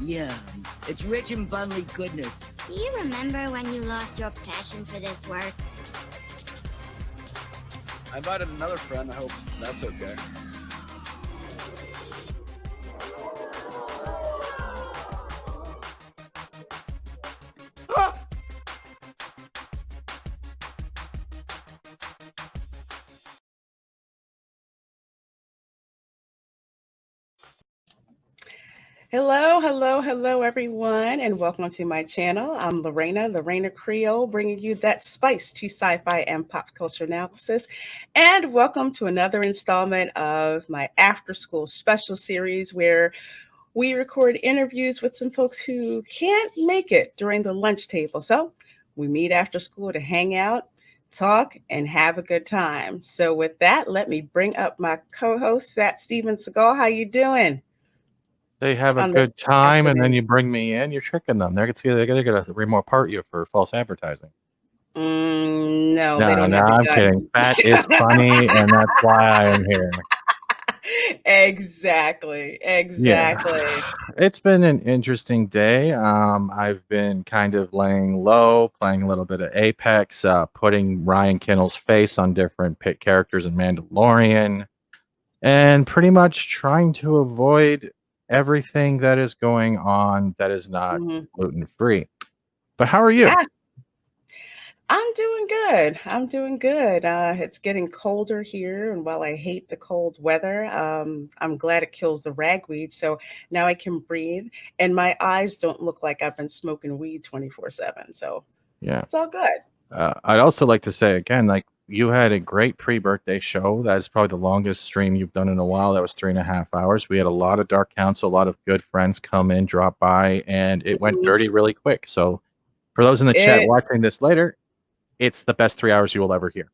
Yeah, it's rich in bubbly goodness. Do you remember when you lost your passion for this work? I invited another friend. I hope that's okay. Hello, everyone, and welcome to my channel. I'm Reina Creole, bringing you that spice to sci-fi and pop culture analysis. And welcome to another installment of my after-school special series where we record interviews with some folks who can't make it during the lunch table. So we meet after school to hang out, talk, and have a good time. So with that, let me bring up my co-host, Fat Steven Seagal. How you doing? They have a good time, and then you bring me in. You're tricking them. They're gonna report you for false advertising. No, they don't have I'm kidding. That is funny, and that's why I am here. Exactly. Yeah. It's been an interesting day. I've been kind of laying low, playing a little bit of Apex, putting Ryan Kinnell's face on different pit characters in Mandalorian, and pretty much trying to avoid everything that is going on that is not gluten-free. But how are you? I'm doing good. It's getting colder here, and while I hate the cold weather, I'm glad it kills the ragweed, so now I can breathe, and my eyes don't look like I've been smoking weed 24/7, so yeah, it's all good. I'd also like to say again, like, you had a great pre-birthday show. That is probably the longest stream you've done in a while. That was 3.5 hours. We had a lot of Dark Council, a lot of good friends come in, drop by, and it went dirty really quick. So for those in the chat watching this later, it's the best 3 hours you will ever hear.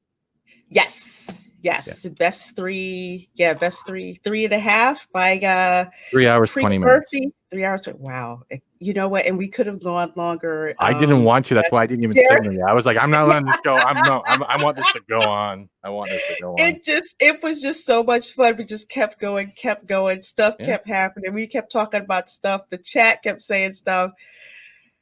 Yes. Yeah. Best three, 3.5 by 3 hours, 20 minutes. 3 hours. Wow. You know what? And we could have gone longer. I didn't want to. That's why I didn't even signal you. I was like, I'm not letting this go. I want this to go on. It was just so much fun. We just kept going. Stuff kept happening. We kept talking about stuff. The chat kept saying stuff.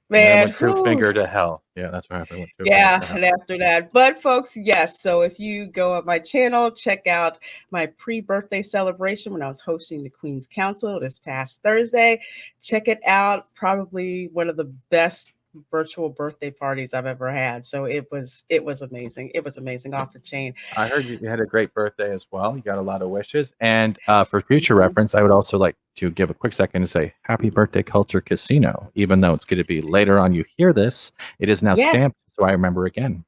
Man, went through finger to hell. Yeah, that's what happened. And after that. But folks, yes. So if you go on my channel, check out my pre-birthday celebration when I was hosting the Queen's Council this past Thursday. Check it out. Probably one of the best virtual birthday parties I've ever had. So it was amazing. It was amazing, off the chain. I heard you had a great birthday as well. You got a lot of wishes. And for future reference, I would also like to give a quick second to say happy birthday, Culture Casino. Even though it's going to be later on you hear this, it is now stamped, so I remember again.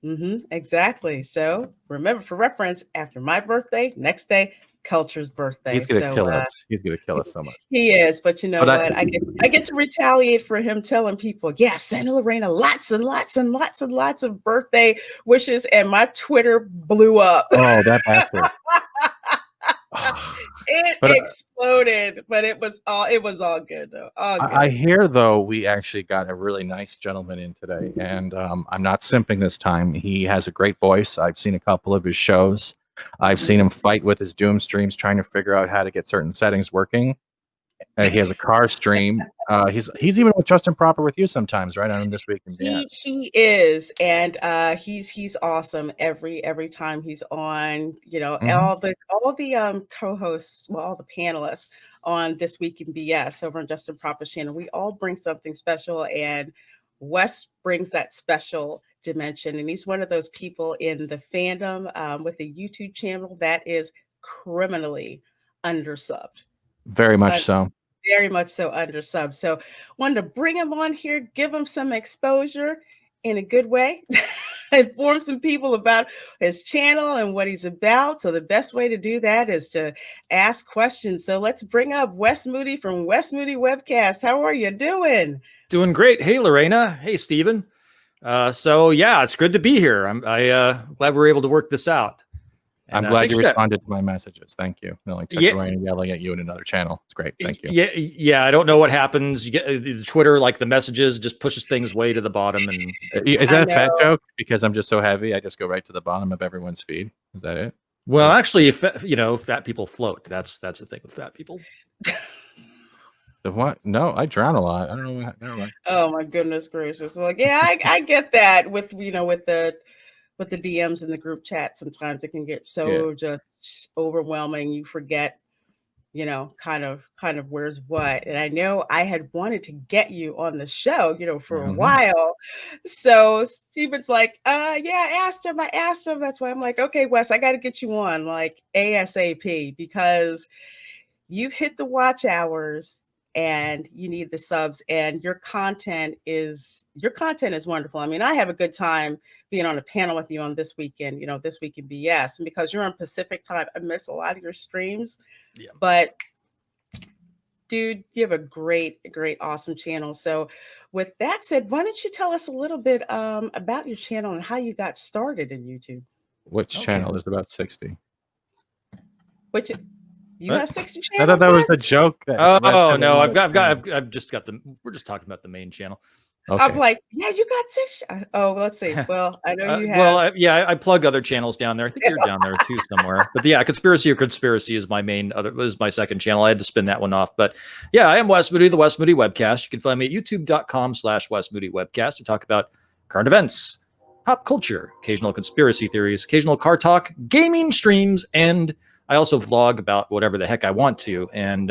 Exactly. So remember, for reference, after my birthday, next day, Culture's birthday. He's gonna kill us. He's gonna kill us so much. He is, but you know what? I get to retaliate for him telling people, send Lorena lots and lots and lots and lots of birthday wishes, and my Twitter blew up. Oh, that bastard. It exploded, but it was all good though. I hear though we actually got a really nice gentleman in today, and I'm not simping this time. He has a great voice. I've seen a couple of his shows. I've seen him fight with his Doom streams, trying to figure out how to get certain settings working. He has a car stream. He's even with Justin Proper with you sometimes, right? On This Week in BS. He is, and he's awesome every time he's on. You know, all the co-hosts, all the panelists on This Week in BS over on Justin Proper's channel. We all bring something special, and Wes brings that special dimension, and he's one of those people in the fandom with a YouTube channel that is criminally undersubbed. Very much so. Very much so undersubbed. So wanted to bring him on here, give him some exposure in a good way, inform some people about his channel and what he's about. So the best way to do that is to ask questions. So let's bring up Wes Moody from Wes Moody Webcast. How are you doing? Doing great. Hey, Lorena. Hey, Steven. So yeah, it's good to be here. I'm glad we were able to work this out. And, I'm glad you responded to my messages. Thank you. It took away and yelling at you in another channel. It's great. Thank you. Yeah. I don't know what happens. You get the Twitter, like the messages, just pushes things way to the bottom. And is that a fat joke? Because I'm just so heavy, I just go right to the bottom of everyone's feed. Is that it? Well, actually, if fat people float. That's the thing with fat people. The what? No, I drown a lot. I don't know. Never mind. Oh my goodness gracious! Well, yeah, I get that with with the DMs in the group chat. Sometimes it can get so just overwhelming. You forget, kind of where's what. And I know I had wanted to get you on the show, for a while. So Steven's like, yeah, I asked him. That's why I'm like, okay, Wes, I got to get you on like ASAP because you've hit the watch hours and you need the subs and your content is wonderful. I mean, I have a good time being on a panel with you on This Weekend, This Week in BS. And because you're on Pacific time, I miss a lot of your streams. Yeah. But dude, you have a great, awesome channel. So with that said, why don't you tell us a little bit about your channel and how you got started in YouTube? Which channel? There's about 60. Which you have 60 channels? I thought that was the joke. Oh no, I've just got we're just talking about the main channel. Okay. I'm like, yeah, you got 6. Oh, let's see. Well, I know you have. Well, I plug other channels down there. I think you're down there too somewhere. But yeah, Conspiracy is my my second channel. I had to spin that one off. But yeah, I am Wes Moody, the Wes Moody Webcast. You can find me at youtube.com/Wes Moody Webcast to talk about current events, pop culture, occasional conspiracy theories, occasional car talk, gaming streams, and I also vlog about whatever the heck I want to. And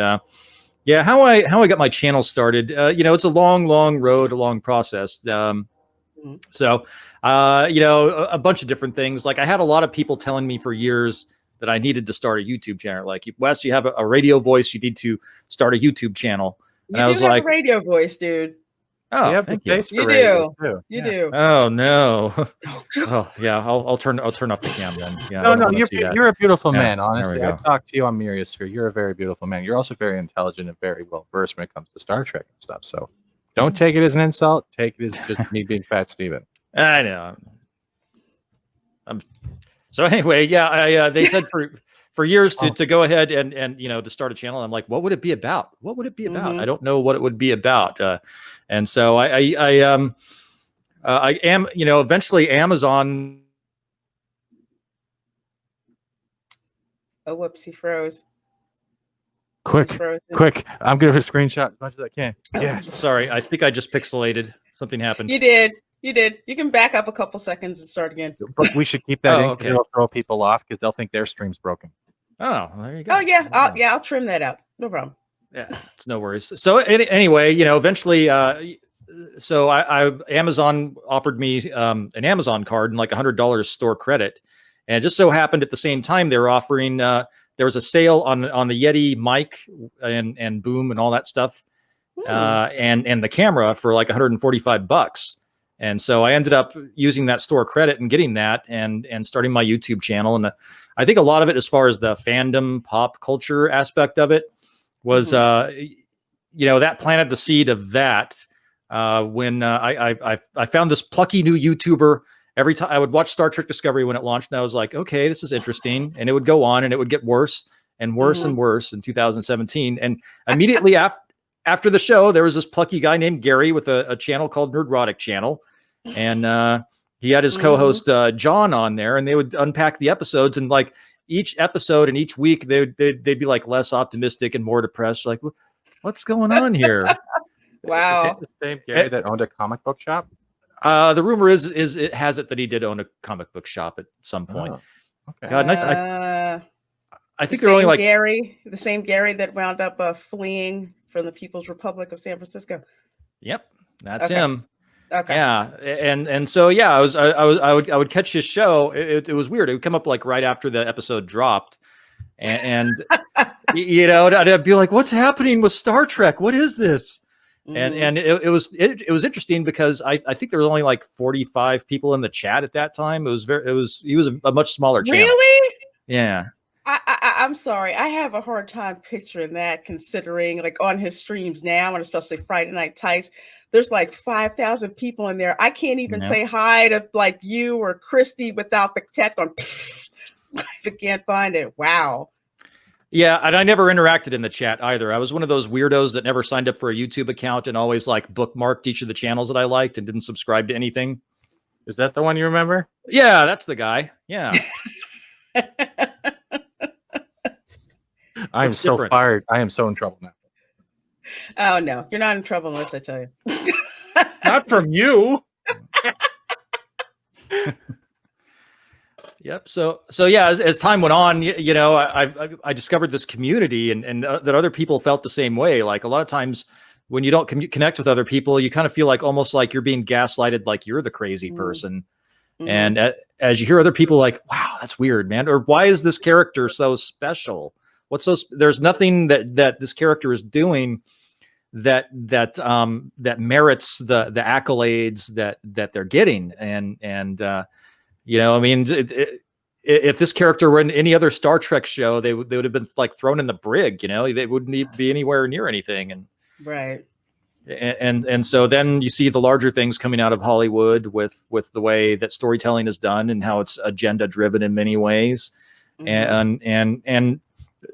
yeah, how I got my channel started, it's a long road, a long process. So, a bunch of different things. Like I had a lot of people telling me for years that I needed to start a YouTube channel. Like, Wes, you have a radio voice. You need to start a YouTube channel. And I was like, a radio voice, dude. Oh, thank you. You do. You do. Oh no. Oh yeah. I'll turn off the cam then. Yeah. No, you're a beautiful man. Honestly, I talked to you on Muriosphere. You're a very beautiful man. You're also very intelligent and very well versed when it comes to Star Trek and stuff. So don't take it as an insult. Take it as just me being Fat Steven. I know. So anyway, yeah. They said for years to go ahead and to start a channel. I'm like, what would it be about? What would it be about? I don't know what it would be about. And so I am, eventually Amazon. Oh, whoopsie, froze. Quick. I'm going to screenshot as much as I can. Yeah. Sorry. I think I just pixelated. Something happened. You did. You can back up a couple seconds and start again. But we should keep that in because it'll throw people off because they'll think their stream's broken. Oh, there you go. Oh yeah. I'll trim that out. No problem. Yeah, it's no worries. So anyway, eventually, so I Amazon offered me an Amazon card and like $100 store credit, and it just so happened at the same time they were offering there was a sale on the Yeti mic and boom and all that stuff, and the camera for like $145. And so I ended up using that store credit and getting that and starting my YouTube channel. And I think a lot of it, as far as the fandom pop culture aspect of it, was that planted the seed of that when I found this plucky new YouTuber. Every time I would watch Star Trek Discovery when it launched, and I was like, okay, this is interesting, and it would go on and it would get worse and worse and worse in 2017. And immediately after the show, there was this plucky guy named Gary with a channel called Nerdrotic Channel, and he had his co-host John on there, and they would unpack the episodes, and like each episode and each week they'd be like less optimistic and more depressed. Like, what's going on here? Wow. Is it the same Gary that owned a comic book shop? The rumor is it has it that he did own a comic book shop at some point. Oh, okay. God, I think they're only like the same Gary that wound up fleeing from the People's Republic of San Francisco. Yep, that's him. Okay. Yeah, and so yeah, I would catch his show. It was weird. It would come up like right after the episode dropped, and I'd be like, "What's happening with Star Trek? What is this?" And it was interesting because I think there was only like 45 people in the chat at that time. He was a much smaller channel. Really? Yeah. I'm sorry. I have a hard time picturing that, considering like on his streams now, and especially Friday Night Tights, there's like 5,000 people in there. I can't even say hi to like you or Christy without the chat going. I can't find it. Wow. Yeah, and I never interacted in the chat either. I was one of those weirdos that never signed up for a YouTube account and always like bookmarked each of the channels that I liked and didn't subscribe to anything. Is that the one you remember? Yeah, that's the guy. Yeah. I'm so fired. I am so in trouble now. Oh no, you're not in trouble unless I tell you. Not from you. Yep. So yeah, as time went on, I discovered this community, and that other people felt the same way. Like a lot of times, when you don't connect with other people, you kind of feel like almost like you're being gaslighted, like you're the crazy person. And as you hear other people like, wow, that's weird, man, or why is this character so special? There's nothing that this character is doing that merits the accolades that they're getting. And I mean, if this character were in any other Star Trek show, they would have been like thrown in the brig. They wouldn't be anywhere near anything. And right. And so then you see the larger things coming out of Hollywood with the way that storytelling is done and how it's agenda driven in many ways. And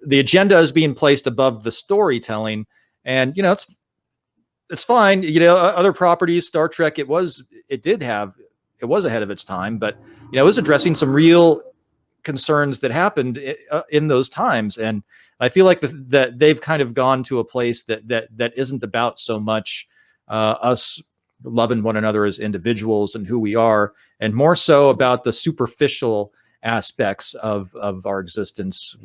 the agenda is being placed above the storytelling. And it's fine. Other properties, Star Trek, it was ahead of its time, but it was addressing some real concerns that happened in those times. And I feel like that they've kind of gone to a place that isn't about so much us loving one another as individuals and who we are, and more so about the superficial aspects of our existence.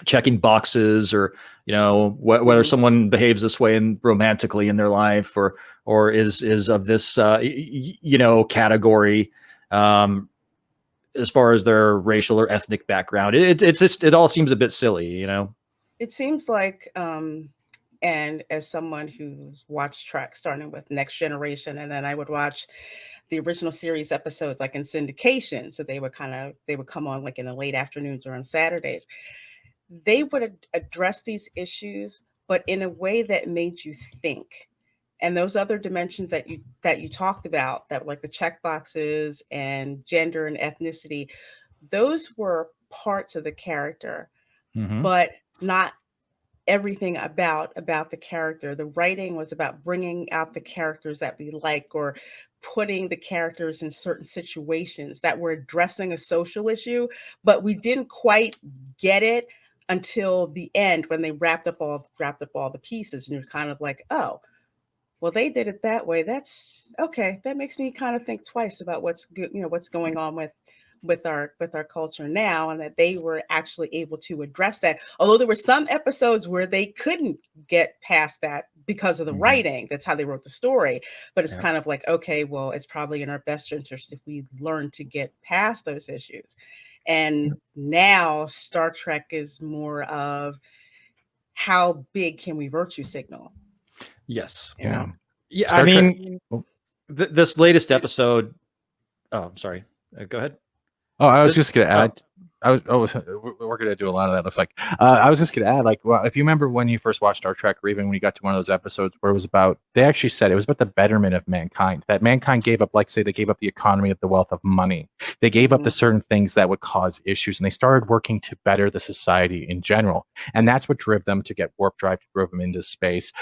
Checking boxes, or whether someone behaves this way and romantically in their life, or is of this category, as far as their racial or ethnic background. It all seems a bit silly. It seems like, and as someone who's watched Trek starting with Next Generation, and then I would watch the original series episodes like in syndication, so they would come on like in the late afternoons or on Saturdays. They would address these issues, but in a way that made you think. And those other dimensions that you talked about, that like the check boxes and gender and ethnicity, those were parts of the character, but not everything about the character. The writing was about bringing out the characters that we like, or putting the characters in certain situations that were addressing a social issue, but we didn't quite get it until the end, when they wrapped up all the pieces, and you're kind of like, oh, well, they did it that way. That's okay. That makes me kind of think twice about what's good, what's going on with our culture now, and that they were actually able to address that. Although there were some episodes where they couldn't get past that because of the writing. That's how they wrote the story. But it's kind of like, okay, well, it's probably in our best interest if we learn to get past those issues. And now Star Trek is more of, how big can we virtue signal? Yes. Yeah. Yeah. Star I mean, this latest episode. Oh, I'm sorry. Go ahead. Oh, I was just going to add. We're going to do a lot of that. Looks like. I was just going to add, like, well, if you remember when you first watched Star Trek, or even when you got to one of those episodes where it was about, they actually said it was about the betterment of mankind. That mankind gave up, like, say, they gave up the economy of the wealth of money. They gave up the certain things that would cause issues, and they started working to better the society in general. And that's what drove them to get warp drive, drove them into space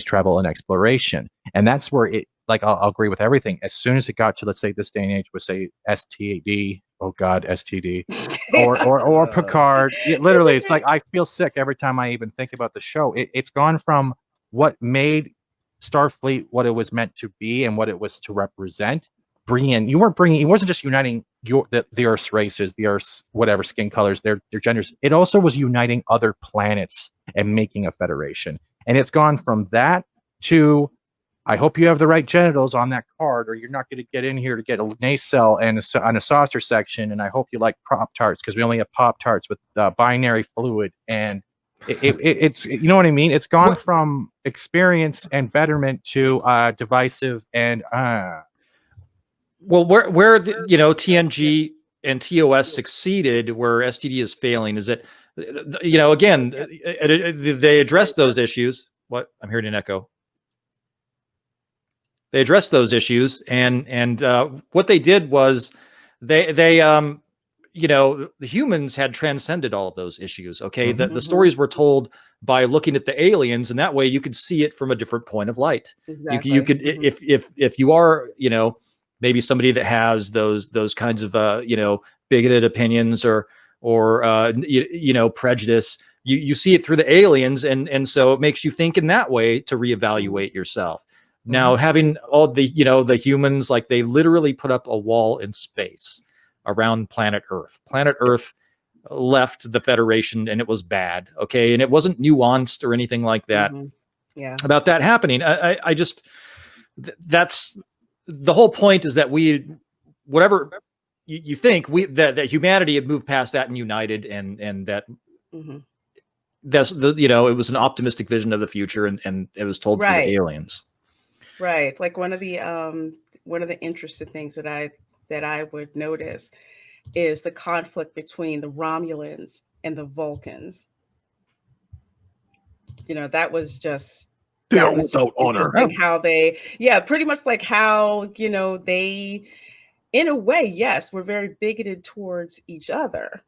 travel, and exploration. And that's where it, like, I'll agree with everything. As soon as it got to, let's say, this day and age, would say STD. Oh God, STD, or Picard. Literally, it's like I feel sick every time I even think about the show. It's gone from what made Starfleet what it was meant to be and what it was to represent. It wasn't just uniting the Earth's races, the Earth's whatever skin colors, their genders. It also was uniting other planets and making a federation. And it's gone from that to, I hope you have the right genitals on that card, or you're not going to get in here to get a nacelle and on a saucer section. And I hope you like Pop-Tarts, because we only have Pop-Tarts with binary fluid. And it's, you know what I mean? It's gone from experience and betterment to divisive and. Well, where TNG and TOS succeeded, where STD is failing, is that again, they address those issues. What? I'm hearing an echo. They addressed those issues, and what they did was they the humans had transcended all of those issues. Okay, the stories were told by looking at the aliens, and that way you could see it from a different point of light. Exactly. You could if you are maybe somebody that has those kinds of bigoted opinions or prejudice, you see it through the aliens, and so it makes you think in that way to reevaluate yourself. Now, having all the, you know, the humans, like they literally put up a wall in space around planet Earth. Planet Earth left the Federation, and it was bad. Okay. And it wasn't nuanced or anything like that about that happening. I just, that's the whole point, is that whatever you think, that humanity had moved past that and united, and that that's the, you know, it was an optimistic vision of the future, and it was told through the aliens. Right. Like one of the interesting things that I would notice is the conflict between the Romulans and the Vulcans. You know, that was just without honor. How they, pretty much like how, you know, they, in a way, yes, were very bigoted towards each other.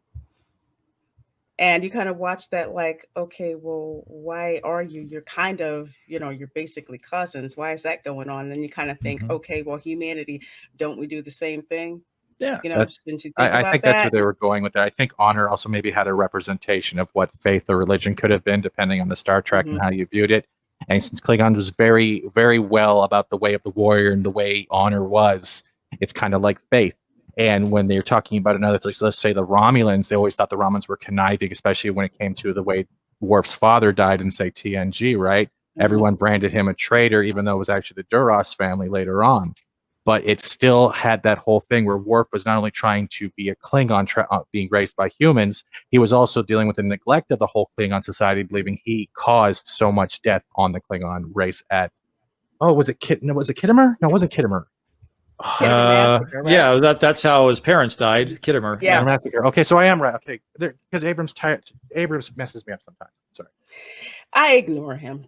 And you kind of watch that like, okay, well, why are you're kind of, you know, you're basically cousins. Why is that going on? And then you kind of think, okay, well, humanity, don't we do the same thing? Yeah. You know, didn't you think I about think that? that's where they were going with that. I think honor also maybe had a representation of what faith or religion could have been, depending on the Star Trek and how you viewed it. And since Klingon was very, very well about the way of the warrior and the way honor was, it's kind of like faith. And when they're talking about another, let's say the Romulans, they always thought the Romulans were conniving, especially when it came to the way Worf's father died in, say, TNG, right? Everyone branded him a traitor, even though it was actually the Duras family later on. But it still had that whole thing where Worf was not only trying to be a Klingon being raised by humans, he was also dealing with the neglect of the whole Klingon society, believing he caused so much death on the Klingon race at, was it Kittimer? No, it wasn't Kittimer. Massacre, right? Yeah, that's how his parents died. Kittimer. Yeah. Massacre. Okay, so I am right. Okay, because Abrams messes me up sometimes. Sorry, I ignore him.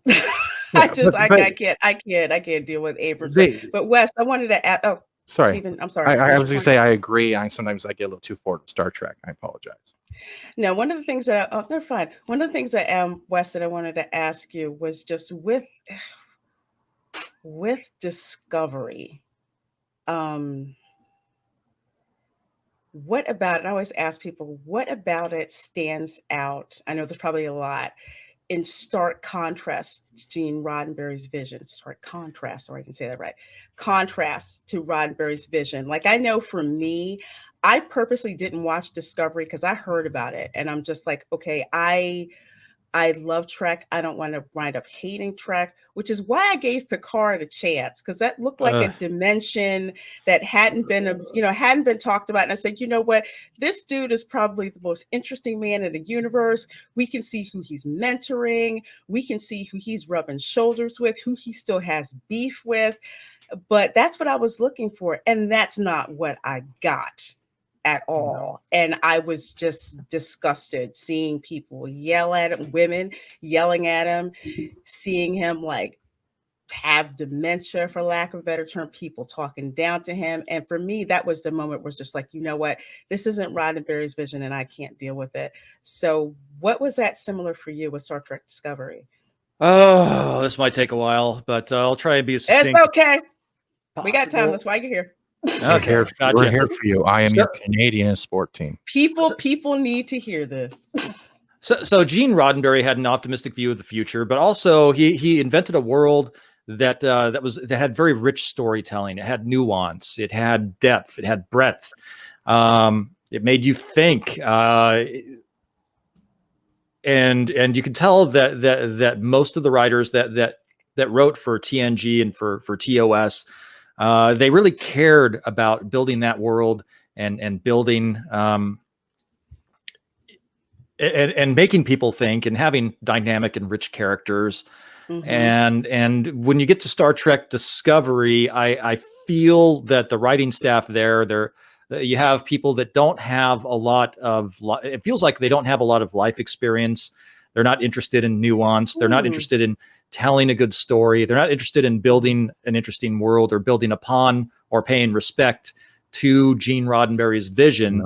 I can't deal with Abrams. But Wes, I wanted to add. Oh, sorry, Stephen, I'm sorry. I was going to say I agree. Sometimes I get a little too forward with Star Trek. I apologize. No, one of the things that they're fine. One of the things that Wes, that I wanted to ask you was just with Discovery. What about it? I always ask people, what about it stands out? I know there's probably a lot, in stark contrast to Gene Roddenberry's vision. Stark contrast, or I can say that right. Contrast to Roddenberry's vision. Like, I know for me, I purposely didn't watch Discovery because I heard about it, and I'm just like, okay, I love Trek. I don't want to wind up hating Trek, which is why I gave Picard a chance, because that looked like a dimension that hadn't been talked about. And I said, you know what? This dude is probably the most interesting man in the universe. We can see who he's mentoring. We can see who he's rubbing shoulders with, who he still has beef with. But that's what I was looking for. And that's not what I got at all. And I was just disgusted seeing people yell at him, women yelling at him, seeing him like have dementia, for lack of a better term, people talking down to him. And for me, that was the moment where it's just like, you know what, this isn't Roddenberry's vision and I can't deal with it. So what was that similar for you with Star Trek Discovery? Oh, this might take a while, but I'll try and be as succinct. It's okay. Possible. We got time. That's why you're here. Okay, gotcha. We're here for you. I am your Canadian sport team. People need to hear this. So Gene Roddenberry had an optimistic view of the future, but also he invented a world that had very rich storytelling. It had nuance, it had depth, it had breadth. It made you think, and you could tell that most of the writers that wrote for TNG and for TOS, they really cared about building that world and building and making people think and having dynamic and rich characters. And when you get to Star Trek Discovery, I feel that the writing staff there, you have people that don't have a lot of, it feels like they don't have a lot of life experience. They're not interested in nuance. They're not interested in telling a good story. They're not interested in building an interesting world or building upon or paying respect to Gene Roddenberry's vision.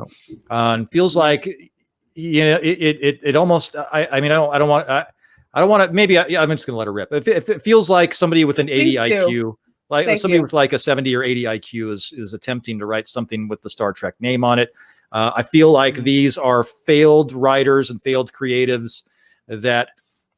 And feels like, it almost, I don't want to, maybe I'm just going to let it rip. If it feels like somebody with an 80 IQ, like somebody with like a 70 or 80 IQ is attempting to write something with the Star Trek name on it. I feel like these are failed writers and failed creatives that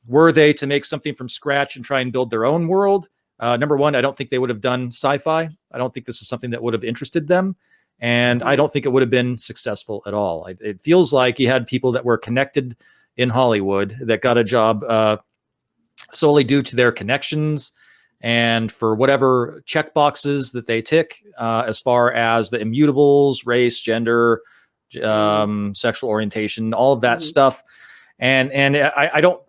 were they to make something from scratch and try and build their own world, number one, I don't think they would have done sci-fi. I don't think this is something that would have interested them. And I don't think it would have been successful at all. It feels like you had people that were connected in Hollywood that got a job solely due to their connections and for whatever check boxes that they tick as far as the immutables, race, gender, sexual orientation, all of that stuff. And I don't,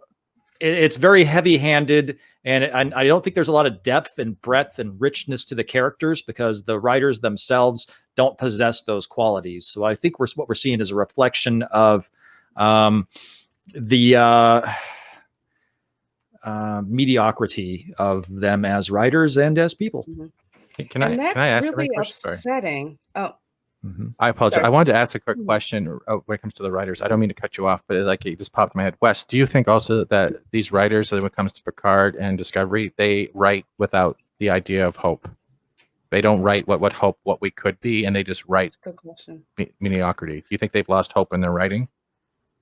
it's very heavy-handed, and I don't think there's a lot of depth and breadth and richness to the characters because the writers themselves don't possess those qualities. So I think what we're seeing is a reflection of the mediocrity of them as writers and as people. Can I ask really a question? upsetting. Oh, I apologize. I wanted to ask a quick question when it comes to the writers. I don't mean to cut you off, but it just popped in my head. Wes, do you think also that these writers, when it comes to Picard and Discovery, they write without the idea of hope? They don't write what we could be, and they just write mediocrity. Do you think they've lost hope in their writing?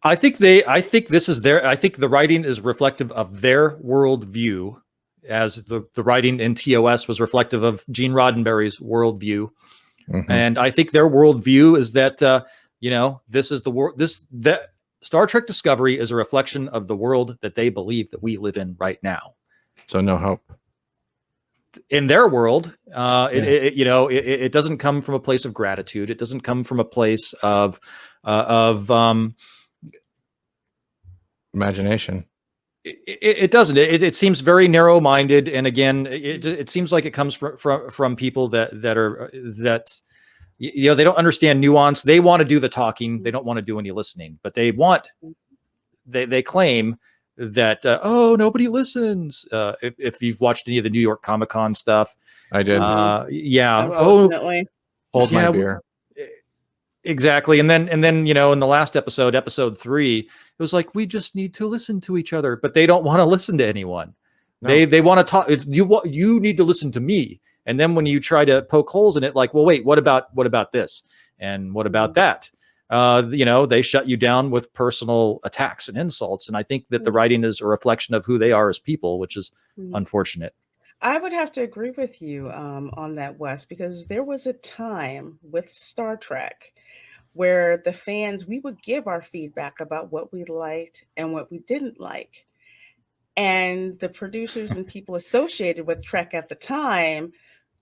I think this is I think the writing is reflective of their worldview, as the writing in TOS was reflective of Gene Roddenberry's worldview. And I think their worldview is that, this is the world, that Star Trek Discovery is a reflection of the world that they believe that we live in right now. So no hope. In their world, it doesn't come from a place of gratitude. It doesn't come from a place of imagination. It doesn't. It seems very narrow-minded, and again, it seems like it comes from people that they don't understand nuance. They want to do the talking. They don't want to do any listening, but they claim that nobody listens. If you've watched any of the New York Comic Con stuff, I did. Definitely. Hold my beer. Exactly. And then, in the last episode 3, it was like, we just need to listen to each other, but they don't want to listen to anyone. No. They want to talk. You need to listen to me. And then when you try to poke holes in it, like, well, wait, what about this? And what about that? They shut you down with personal attacks and insults. And I think that the writing is a reflection of who they are as people, which is unfortunate. I would have to agree with you on that, Wes, because there was a time with Star Trek where the fans, we would give our feedback about what we liked and what we didn't like. And the producers and people associated with Trek at the time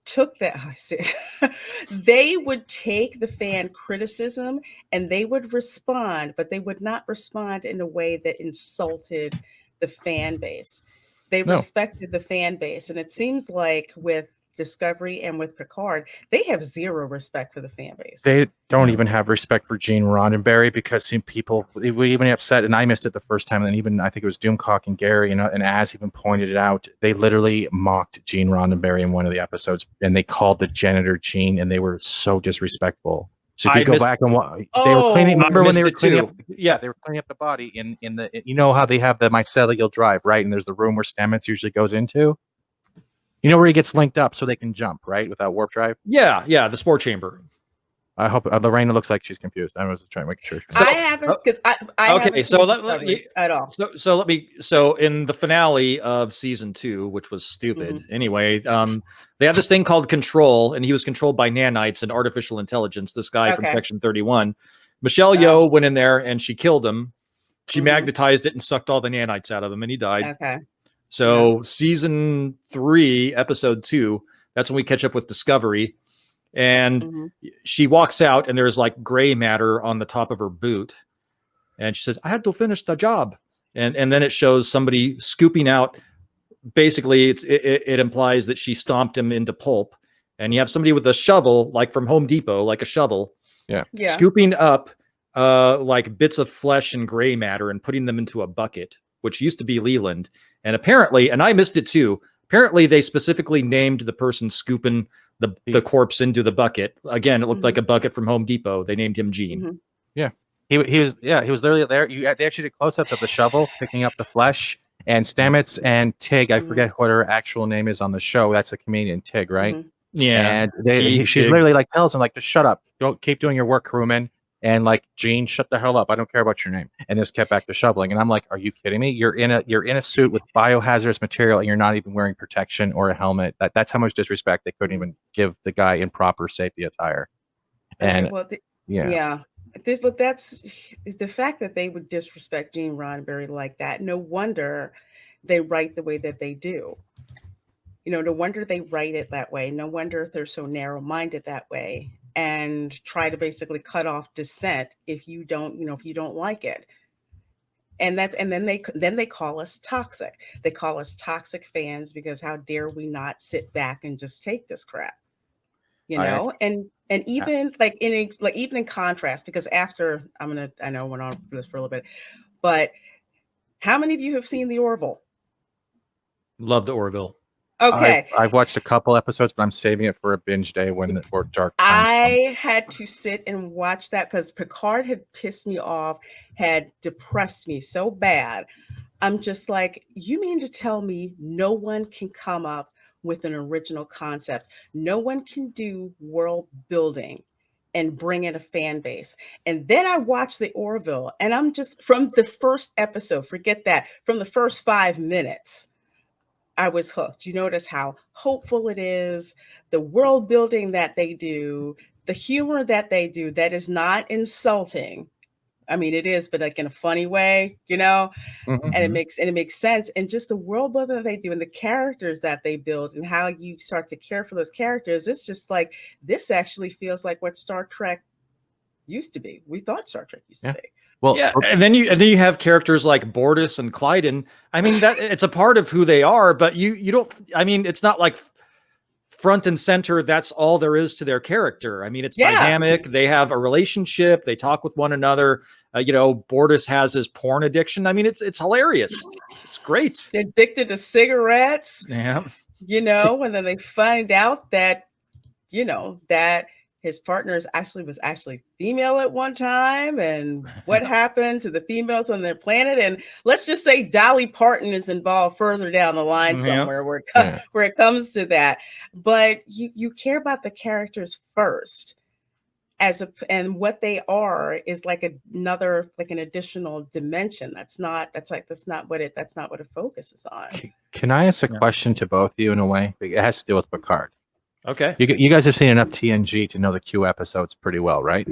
took that. They would take the fan criticism and they would respond, but they would not respond in a way that insulted the fan base. They respected the fan base. And it seems like with Discovery and with Picard, they have zero respect for the fan base. They don't even have respect for Gene Roddenberry because people were even upset, and I missed it the first time, and even I think it was Doomcock and Gary and Az even pointed it out. They literally mocked Gene Roddenberry in one of the episodes, and they called the janitor Gene, and they were so disrespectful. So if you go back and watch, they were cleaning. Remember when they were cleaning up? Yeah, they were cleaning up the body in the. You know how they have the mycelial drive, right? And there's the room where Stamets usually goes into. You know where he gets linked up so they can jump, right? Without warp drive? Yeah, the spore chamber. I hope Lorena looks like she's confused. I was trying to make sure. So, I haven't, because I okay, so at all. So in the finale of season 2, which was stupid anyway, they have this thing called Control, and he was controlled by nanites and artificial intelligence. This guy from Section 31. Michelle Yeoh went in there and she killed him. She magnetized it and sucked all the nanites out of him, and he died. Okay. So season 3, episode 2, that's when we catch up with Discovery. And she walks out and there's like gray matter on the top of her boot. And she says, I had to finish the job. And then it shows somebody scooping out. Basically, it implies that she stomped him into pulp. And you have somebody with a shovel, like from Home Depot, like a shovel, scooping up like bits of flesh and gray matter and putting them into a bucket, which used to be Leland. And apparently, and I missed it too, apparently they specifically named the person scooping the corpse into the bucket. Again, it looked like a bucket from Home Depot. They named him Gene. Yeah. He was literally there. They actually did close-ups of the shovel picking up the flesh, and Stamets and Tig, I forget what her actual name is on the show. That's the comedian Tig, right? Yeah. And she's literally like tells him like, just shut up. Don't keep doing your work, crewman. And like, Gene, shut the hell up. I don't care about your name. And just kept back to shoveling. And I'm like, are you kidding me? You're in a suit with biohazardous material and you're not even wearing protection or a helmet. That's how much disrespect. They couldn't even give the guy in proper safety attire. And yeah. But that's the fact that they would disrespect Gene Roddenberry like that. No wonder they write the way that they do. No wonder they write it that way. No wonder they're so narrow-minded that way and try to basically cut off dissent if you don't like it. And then they call us toxic. They call us toxic fans because how dare we not sit back and just take this crap? And even even in contrast, because after I know I went on for this for a little bit, but how many of you have seen the Orville? Love the Orville. Okay. I've watched a couple episodes, but I'm saving it for a binge day when the more dark times I had to sit and watch that because Picard had pissed me off, had depressed me so bad. I'm just like, you mean to tell me no one can come up with an original concept? No one can do world building and bring in a fan base. And then I watched the Orville, and I'm just, from the first episode, forget that, from the first 5 minutes, I was hooked. You notice how hopeful it is, the world building that they do, the humor that they do that is not insulting. I mean, it is, but like in a funny way, Mm-hmm. and it makes sense. And just the world building that they do and the characters that they build and how you start to care for those characters. It's just like, this actually feels like what Star Trek used to be. We thought Star Trek used to be. Well, yeah, and then you have characters like Bortus and Clyden. I mean, that it's a part of who they are, but you don't. I mean, it's not like front and center. That's all there is to their character. I mean, it's dynamic. They have a relationship. They talk with one another. Bortus has his porn addiction. I mean, it's hilarious. It's great. They're addicted to cigarettes. Yeah. And then they find out that that his partner was actually female at one time, and what happened to the females on their planet. And let's just say Dolly Parton is involved further down the line somewhere where it comes to that. But you care about the characters first, and what they are is like an additional dimension. That's not what it focuses on. Can I ask a question to both of you in a way? It has to do with Picard. Okay. You guys have seen enough TNG to know the Q episodes pretty well, right?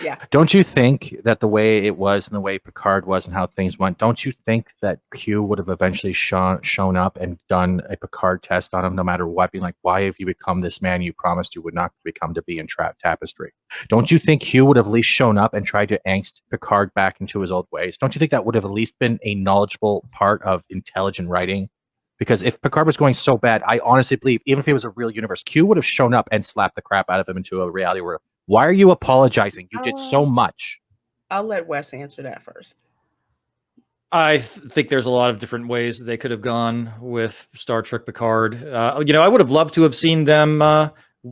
Yeah. Don't you think that the way it was and the way Picard was and how things went, don't you think that Q would have eventually shown up and done a Picard test on him no matter what, being like, why have you become this man you promised you would not become to be in Tapestry? Don't you think Q would have at least shown up and tried to angst Picard back into his old ways? Don't you think that would have at least been a knowledgeable part of intelligent writing? Because if Picard was going so bad, I honestly believe, even if it was a real universe, Q would have shown up and slapped the crap out of him into a reality where, why are you apologizing? You did so much. I'll let Wes answer that first. I think there's a lot of different ways that they could have gone with Star Trek Picard. I would have loved to have seen them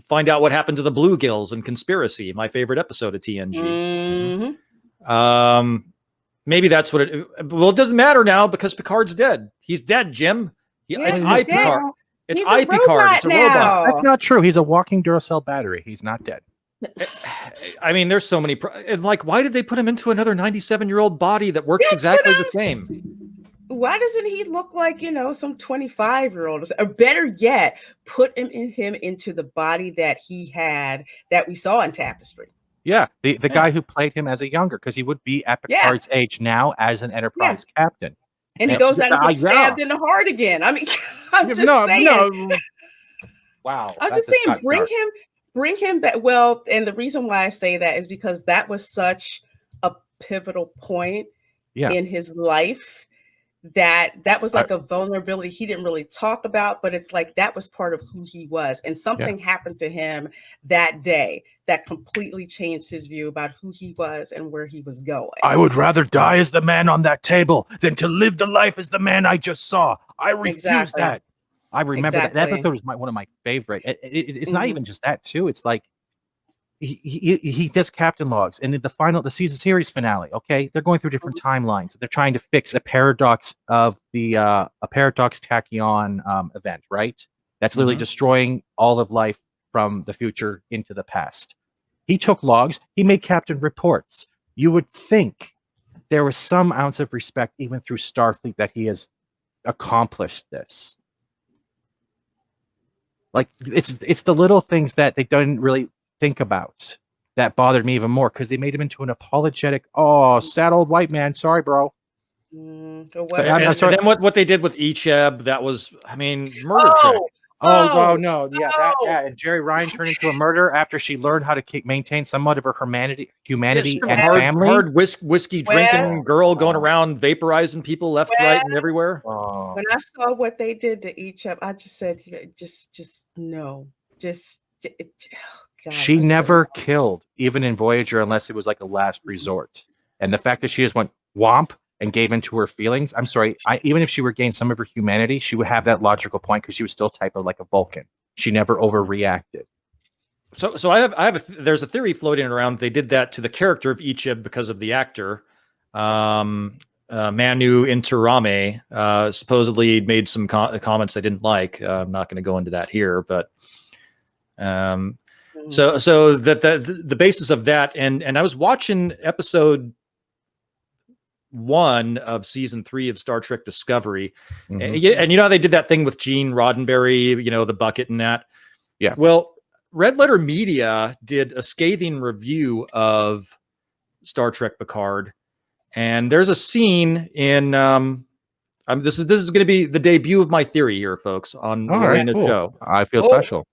find out what happened to the Bluegills and Conspiracy, my favorite episode of TNG. Mm-hmm. Maybe that's what it. Well, it doesn't matter now because Picard's dead. He's dead, Jim. It's I Picard. It's I Picard. It's a robot. That's not true. He's a walking Duracell battery. He's not dead. I mean, there's so many. And like, why did they put him into another 97-year-old body that works exactly the same? Why doesn't he look like, some 25-year-old? Or better yet, put him into the body that he had that we saw in Tapestry. Yeah, the guy who played him as a younger, because he would be at Picard's age now as an Enterprise captain. And he goes out and gets stabbed in the heart again. I mean, I'm just saying. No. Wow. I'm just saying, bring him back. Well, and the reason why I say that is because that was such a pivotal point in his life that was like a vulnerability he didn't really talk about, but it's like that was part of who he was. And something happened to him that day that completely changed his view about who he was and where he was going. I would rather die as the man on that table than to live the life as the man I just saw. I refuse that. I remember that episode was one of my favorite. It's not even just that too. It's like he does captain logs, and in the season series finale, okay, they're going through different timelines. They're trying to fix a paradox of a paradox tachyon event, right? That's literally destroying all of life from the future into the past. He took logs. He made captain reports. You would think there was some ounce of respect even through Starfleet that he has accomplished this. Like it's the little things that they don't really think about that bothered me even more, because they made him into an apologetic, sad old white man. Sorry, bro. I'm sorry. And then what they did with Icheb, that was, I mean, murder trick. No, yeah, that and Jerry Ryan turned into a murderer after she learned how to maintain somewhat of her humanity and family. Hard whiskey drinking girl going around vaporizing people left, right, and everywhere. When I saw what they did to Icheb, I just said, just no, God, she never killed, even in Voyager, unless it was like a last resort. And the fact that she just went womp and gave into her feelings. I'm sorry. Even if she regained some of her humanity, she would have that logical point because she was still type of like a Vulcan. She never overreacted. So there's a theory floating around. They did that to the character of Icheb because of the actor, Manu Intirame. Supposedly made some comments I didn't like. I'm not going to go into that here, but so that the basis of that, and I was watching episode 1 of season 3 of Star Trek Discovery. Mm-hmm. And you know, they did that thing with Gene Roddenberry, you know, the bucket and that. Yeah. Well, Red Letter Media did a scathing review of Star Trek Picard. And there's a scene in, this is going to be the debut of my theory here, folks, on Lorena's show. I feel special.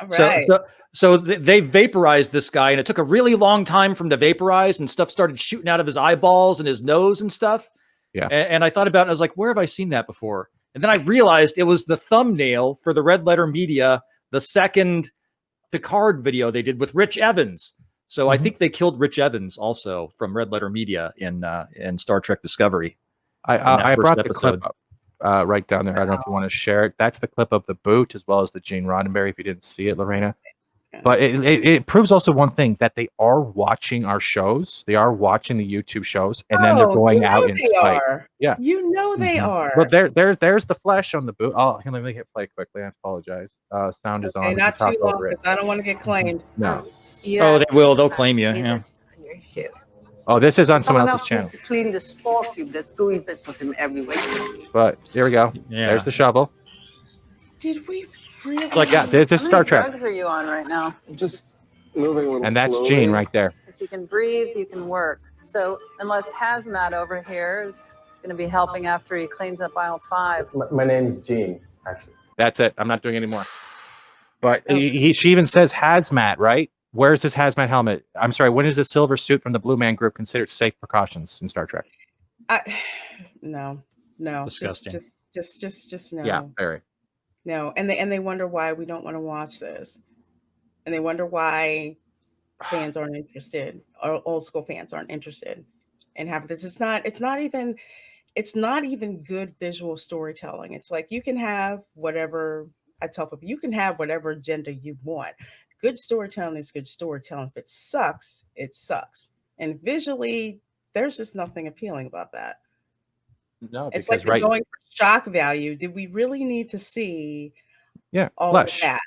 All right. So they vaporized this guy, and it took a really long time for him to vaporize, and stuff started shooting out of his eyeballs and his nose and stuff. Yeah. And I thought about it, and I was like, where have I seen that before? And then I realized it was the thumbnail for the Red Letter Media, the second Picard video they did with Rich Evans. So I think they killed Rich Evans also from Red Letter Media in Star Trek Discovery. I brought the clip up right down there. I don't know if you want to share it. That's the clip of the boot as well as the Gene Roddenberry, if you didn't see it, Lorena. But it proves also one thing, that they are watching our shows. They are watching the YouTube shows, and then they're going out in spite. Yeah, you know they are. But there's the flash on the boot. Oh, let me hit play quickly. I apologize. Sound is on. Not too long, because I don't want to get claimed. No. Yeah. Oh, they will. They'll claim you. Yeah. Oh, this is on someone else's channel. To clean the spore cube. There's gooey bits of him everywhere. But here we go. Yeah. There's the shovel. Did we really? This is Star Trek. What drugs are you on right now? Just moving a little And that's slowly. Gene right there. If you can breathe, you can work. So unless Hazmat over here is going to be helping after he cleans up aisle 5. My name's Gene, actually. That's it. I'm not doing any more. But she even says hazmat, right? Where's his hazmat helmet? I'm sorry. When is the silver suit from the Blue Man Group considered safe precautions in Star Trek? No. Disgusting. Just no. Yeah, very. No, and they wonder why we don't want to watch this, and they wonder why fans aren't interested, or old school fans aren't interested in having this. It's not even good visual storytelling. It's like, you can have whatever. I tell people, you can have whatever agenda you want. Good storytelling is good storytelling. If it sucks, it sucks. And visually, there's just nothing appealing about that. No, it's like we're going for shock value. Did we really need to see all flesh. of that?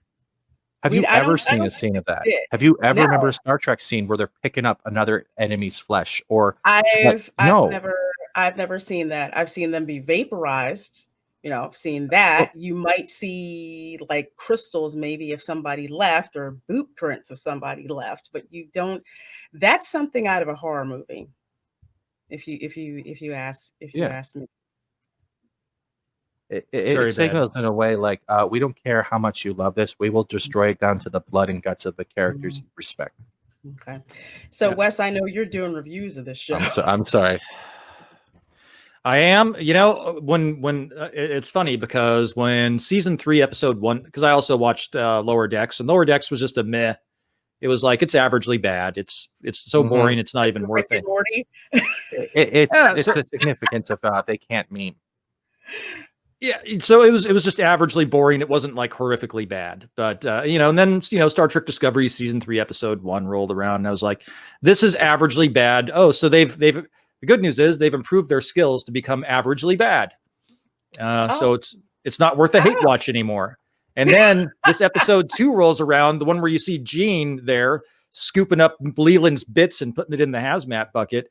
Have you ever seen a scene of that? Have you ever remember a Star Trek scene where they're picking up another enemy's flesh? Or I've never seen that. I've seen them be vaporized. You know, I've seen that. You might see like crystals, maybe if somebody left, or boot prints if somebody left, but you don't. That's something out of a horror movie. If you ask me, it signals in a way like, we don't care how much you love this, we will destroy it down to the blood and guts of the characters you respect. Okay, so Wes, I know you're doing reviews of this show. I'm sorry. I am. You know, when it's funny because when season 3, episode 1, because I also watched Lower Decks, and Lower Decks was just a meh. It was like, it's averagely bad. It's so boring. It's not even worth it. It's the significance of they can't meme. Yeah, so it was just averagely boring. It wasn't like horrifically bad, but and then Star Trek Discovery season 3, episode 1 rolled around, and I was like, this is averagely bad. Oh, so they've the good news is they've improved their skills to become averagely bad. So it's not worth a hate watch anymore. And then this episode 2 rolls around, the one where you see Gene there scooping up Leland's bits and putting it in the hazmat bucket.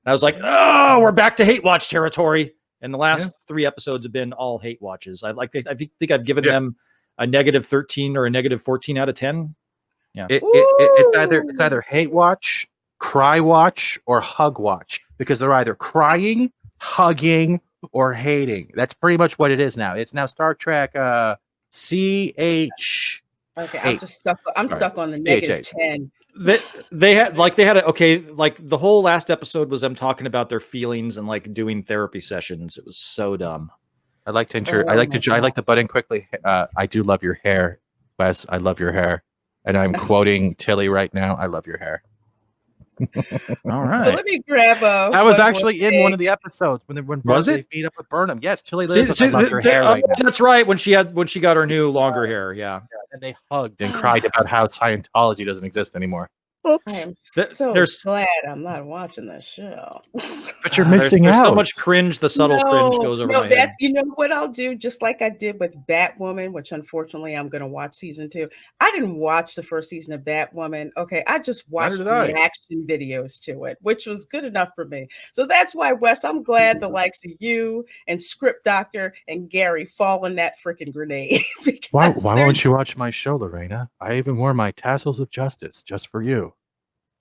And I was like, oh, we're back to hate watch territory. And the last 3 episodes have been all hate watches. I think I've given them a -13 or a -14 out of 10. Yeah, it's either hate watch, cry watch, or hug watch, because they're either crying, hugging, or hating. That's pretty much what it is now. It's now Star Trek CH. Okay, I'm just stuck. I'm stuck on the -10. They had the whole last episode was them talking about their feelings and like doing therapy sessions. It was so dumb. I'd like to butt in quickly. I do love your hair, Wes. I love your hair, and I'm quoting Tilly right now. I love your hair. All right. So let me grab a. I was actually in one of the episodes when they meet up with Burnham. Yes, Tilly lives with your hair right now. That's right. When she got her new longer hair. Yeah. And they hugged and cried about how Scientology doesn't exist anymore. I am so glad I'm not watching this show. But you're missing there's out. So much cringe. The subtle cringe goes over my head. You know what I'll do? Just like I did with Batwoman, which unfortunately I'm going to watch season 2. I didn't watch the first season of Batwoman. Okay, I just watched reaction videos to it, which was good enough for me. So that's why, Wes, I'm glad the likes of you and Script Doctor and Gary fall in that freaking grenade. Why won't you watch my show, Lorena? I even wore my tassels of justice just for you.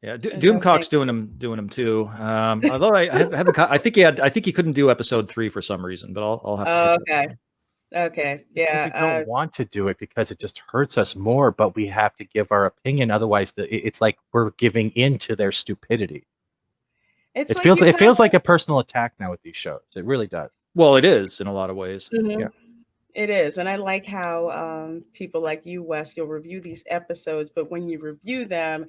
Yeah, Doomcock's doing them too. Although I think he couldn't do episode 3 for some reason, but I'll have to. Okay, yeah. We don't want to do it because it just hurts us more, but we have to give our opinion. Otherwise, it's like we're giving in to their stupidity. It feels like a personal attack now with these shows. It really does. Well, it is in a lot of ways. Mm-hmm. Yeah. It is. And I like how people like you, Wes, you'll review these episodes, but when you review them,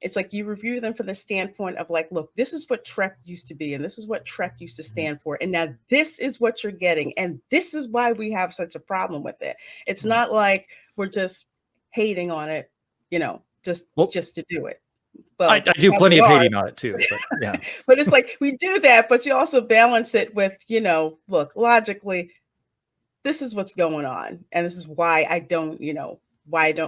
it's like you review them from the standpoint of like, look, this is what Trek used to be, and this is what Trek used to stand for. And now this is what you're getting. And this is why we have such a problem with it. It's not like we're just hating on it, just to do it. But I do plenty of hating on it too. But, yeah. But it's like we do that, but you also balance it with, look, logically, this is what's going on. And this is why I don't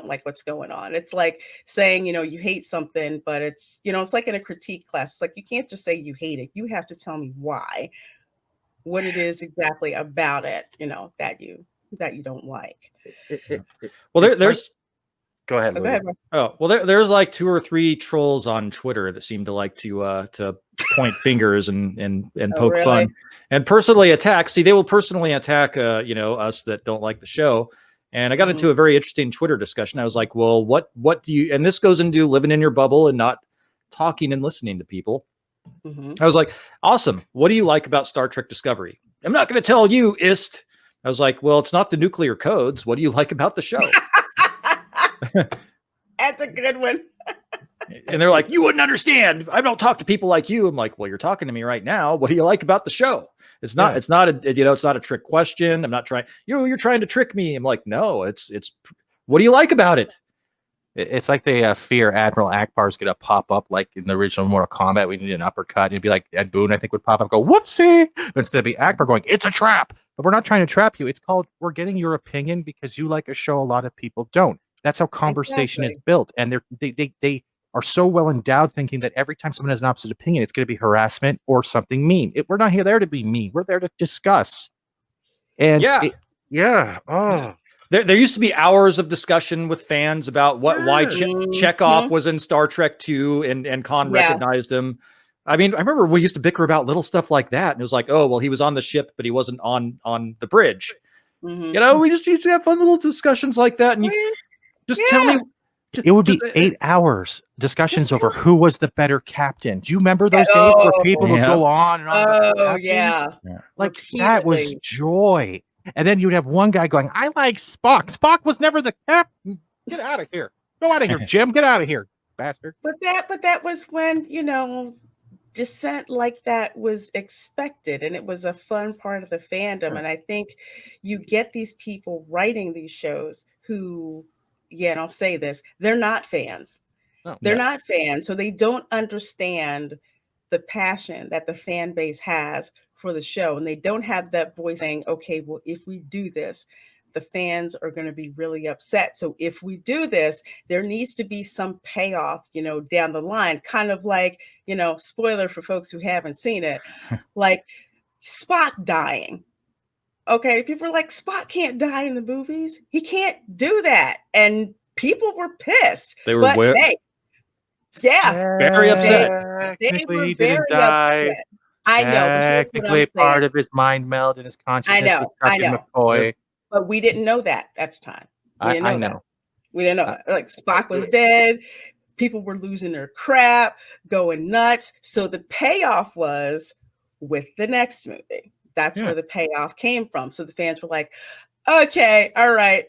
like what's going on. It's like saying, you hate something, but it's, it's like in a critique class. It's like, you can't just say you hate it. You have to tell me why, what it is exactly about it, that you don't like. Well, there's, go ahead. Oh, well, there's like 2 or 3 trolls on Twitter that seem to like to point fingers and poke fun and personally attack. See, they will personally attack, us that don't like the show. And I got into a very interesting Twitter discussion. I was like, well, what do you, and this goes into living in your bubble and not talking and listening to people. Mm-hmm. I was like, awesome. What do you like about Star Trek Discovery? I'm not going to tell you, Ist. I was like, well, it's not the nuclear codes. What do you like about the show? That's a good one. And they're like, you wouldn't understand. I don't talk to people like you. I'm like, well, you're talking to me right now. What do you like about the show? It's not a trick question. I'm not trying, you're trying to trick me. I'm like, no, it's, what do you like about it? It's like they fear Admiral Akbar's going to pop up like in the original Mortal Kombat. We need an uppercut. And it'd be like Ed Boon, I think, would pop up, go, whoopsie. But instead of be Akbar going, it's a trap. But we're not trying to trap you. It's called, we're getting your opinion because you like a show a lot of people don't. That's how conversation is built. And they are so well endowed thinking that every time someone has an opposite opinion, it's going to be harassment or something mean. We're not there to be mean. We're there to discuss. And there used to be hours of discussion with fans about why Chekhov was in Star Trek 2 and Khan recognized him. I mean, I remember we used to bicker about little stuff like that. And it was like, oh, well, he was on the ship, but he wasn't on the bridge. Mm-hmm. We just used to have fun little discussions like that. And you just tell me. It would be 8 hours discussions over who was the better captain. Do you remember those days where people would go on and on? Like that was joy. And then you'd have one guy going, I like Spock. Spock was never the captain. Get out of here. Go out of here, Jim. Get out of here, bastard. But that was when, dissent like that was expected, and it was a fun part of the fandom. And I think you get these people writing these shows who, and I'll say this, they're not fans. They're not fans. So they don't understand the passion that the fan base has for the show. And they don't have that voice saying, okay, well, if we do this, the fans are going to be really upset. So if we do this, there needs to be some payoff, down the line, kind of like, spoiler for folks who haven't seen it, like Spock dying. Okay, people are like, Spock can't die in the movies. He can't do that. And people were pissed. They were very upset. They were very upset. I know. Technically, part of his mind meld and his consciousness was stuck in McCoy. But we didn't know that at the time. We didn't know. That. Like, Spock was dead. People were losing their crap, going nuts. So the payoff was with the next movie. That's where the payoff came from. So the fans were like, okay, all right.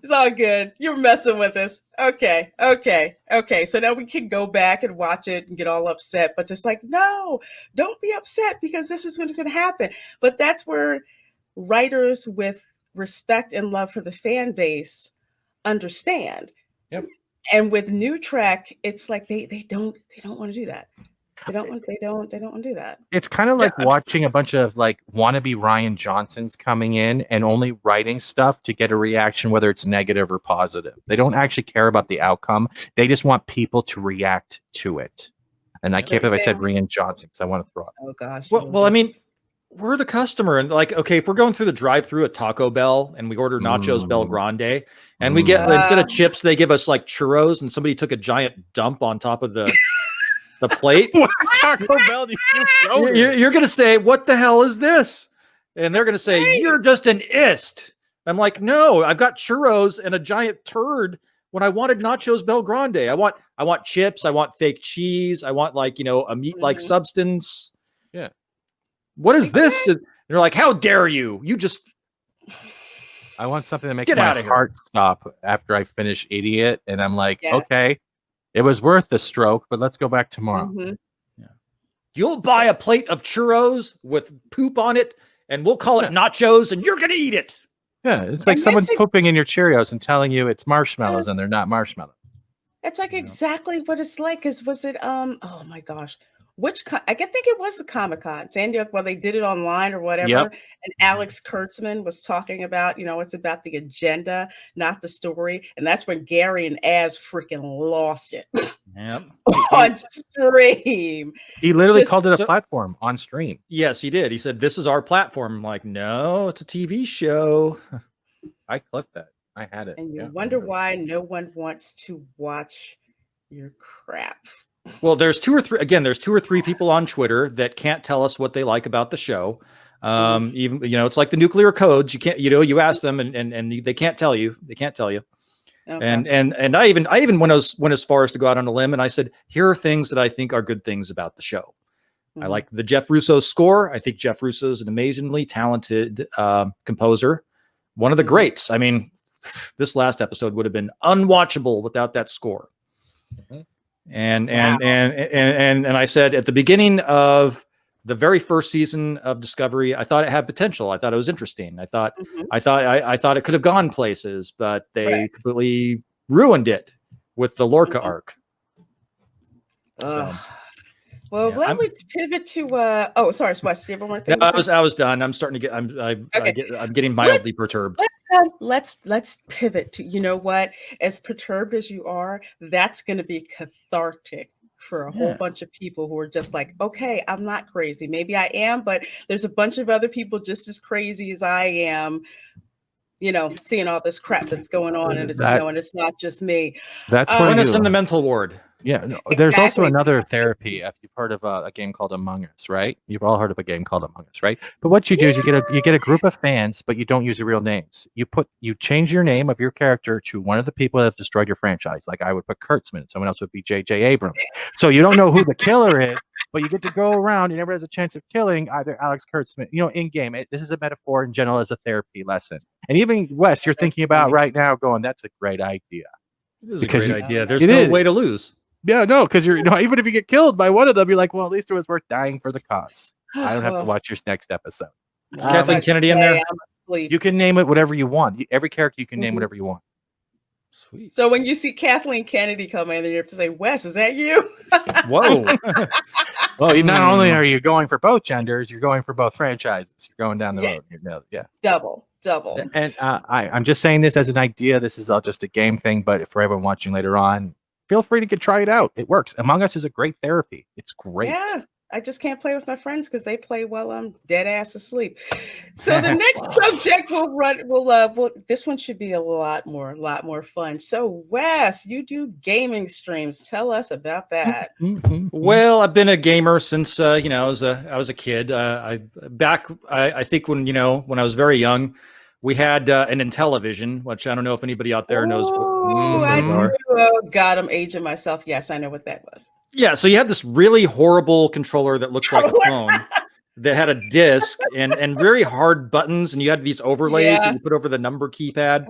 It's all good. You're messing with us. Okay. So now we can go back and watch it and get all upset, but just like, no, don't be upset because this is what's going to happen. But that's where writers with respect and love for the fan base understand. Yep. And with New Trek, it's like they don't want to do that. They don't want to do that. It's kind of like watching a bunch of like wannabe Ryan Johnsons coming in and only writing stuff to get a reaction, whether it's negative or positive. They don't actually care about the outcome. They just want people to react to it. And I can't believe I said Ryan Johnson because I want to throw it. Oh gosh. Well, I mean, we're the customer, and like, okay, if we're going through the drive-through at Taco Bell and we order nachos Bel Grande, and we get instead of chips, they give us like churros, and somebody took a giant dump on top of the plate. What Taco Bell do you're going to say, what the hell is this? And they're going to say, you're just an ist. I'm like, no, I've got churros and a giant turd when I wanted nachos Bel Grande. I want chips. I want fake cheese. I want like, a meat-like substance. Yeah. What is this? And they're like, how dare you? You just... I want something that makes my heart stop after I finish Idiot. And I'm like, okay. It was worth the stroke, but let's go back tomorrow. Mm-hmm. Yeah. You'll buy a plate of churros with poop on it, and we'll call it nachos, and you're going to eat it. Yeah, it's like someone pooping in your Cheerios and telling you it's marshmallows, and they're not marshmallows. It's like exactly what it's like. Was it, oh my gosh. I think it was the Comic-Con, San Diego, well, they did it online or whatever. Yep. And Alex Kurtzman was talking about, it's about the agenda, not the story. And that's when Gary and Az freaking lost it. Yep. On stream. He literally called it a platform on stream. Yes, he did. He said, this is our platform. I'm like, no, it's a TV show. I clipped that. I had it. And you wonder why no one wants to watch your crap. Well, there's two or three people on Twitter that can't tell us what they like about the show. Even, it's like the nuclear codes. You can't, you ask them and they can't tell you. They can't tell you. Okay. And I even went as far as to go out on a limb and I said, here are things that I think are good things about the show. I like the Jeff Russo score. I think Jeff Russo is an amazingly talented composer. One of the greats. I mean, this last episode would have been unwatchable without that score. Mm-hmm. And I said at the beginning of the very first season of Discovery, I thought it had potential. I thought it was interesting. I thought it could have gone places, but they completely ruined it with the Lorca arc. So, well, let me pivot to. Oh, sorry, Wes. Do you have one more thing? I was done. I'm starting to get. I'm getting mildly perturbed. Let's pivot to. You know what? As perturbed as you are, that's going to be cathartic for a whole bunch of people who are just like, okay, I'm not crazy. Maybe I am, but there's a bunch of other people just as crazy as I am. Seeing all this crap that's going on, and it's and it's not just me. That's when it's in the mental ward. Yeah, no, there's also another therapy. If you've heard of a game called Among Us, right? You've all heard of a game called Among Us, right? But what you do is you get a group of fans, but you don't use your real names. You change your name of your character to one of the people that have destroyed your franchise. Like I would put Kurtzman, someone else would be J.J. Abrams. So you don't know who the killer is, but you get to go around and everyone has a chance of killing either Alex Kurtzman, in game. This is a metaphor in general as a therapy lesson. And even Wes, you're thinking about right now going, that's a great idea. It is a great idea. There's no way to lose. Yeah, no, because even if you get killed by one of them, you're like, well, at least it was worth dying for the cause. I don't have to watch your next episode. Is Kathleen Kennedy in there? You can name it whatever you want. Every character you can name whatever you want. Sweet. So when you see Kathleen Kennedy come in, you have to say, Wes, is that you? Whoa. Well, not only are you going for both genders, you're going for both franchises. You're going down the road. Yeah. Double. And I'm just saying this as an idea. This is all just a game thing, but for everyone watching later on, feel free to try it out. It works. Among Us is a great therapy. It's great. Yeah. I just can't play with my friends because they play while I'm dead ass asleep. So the next subject this one should be a lot more fun. So Wes, you do gaming streams. Tell us about that. Well, I've been a gamer since I was a kid. I think when I was very young, we had an Intellivision, which I don't know if anybody out there knows what those are. Oh God, I'm aging myself. Yes, I know what that was. Yeah, so you had this really horrible controller that looked like a phone that had a disc and very hard buttons, and you had these overlays that you put over the number keypad.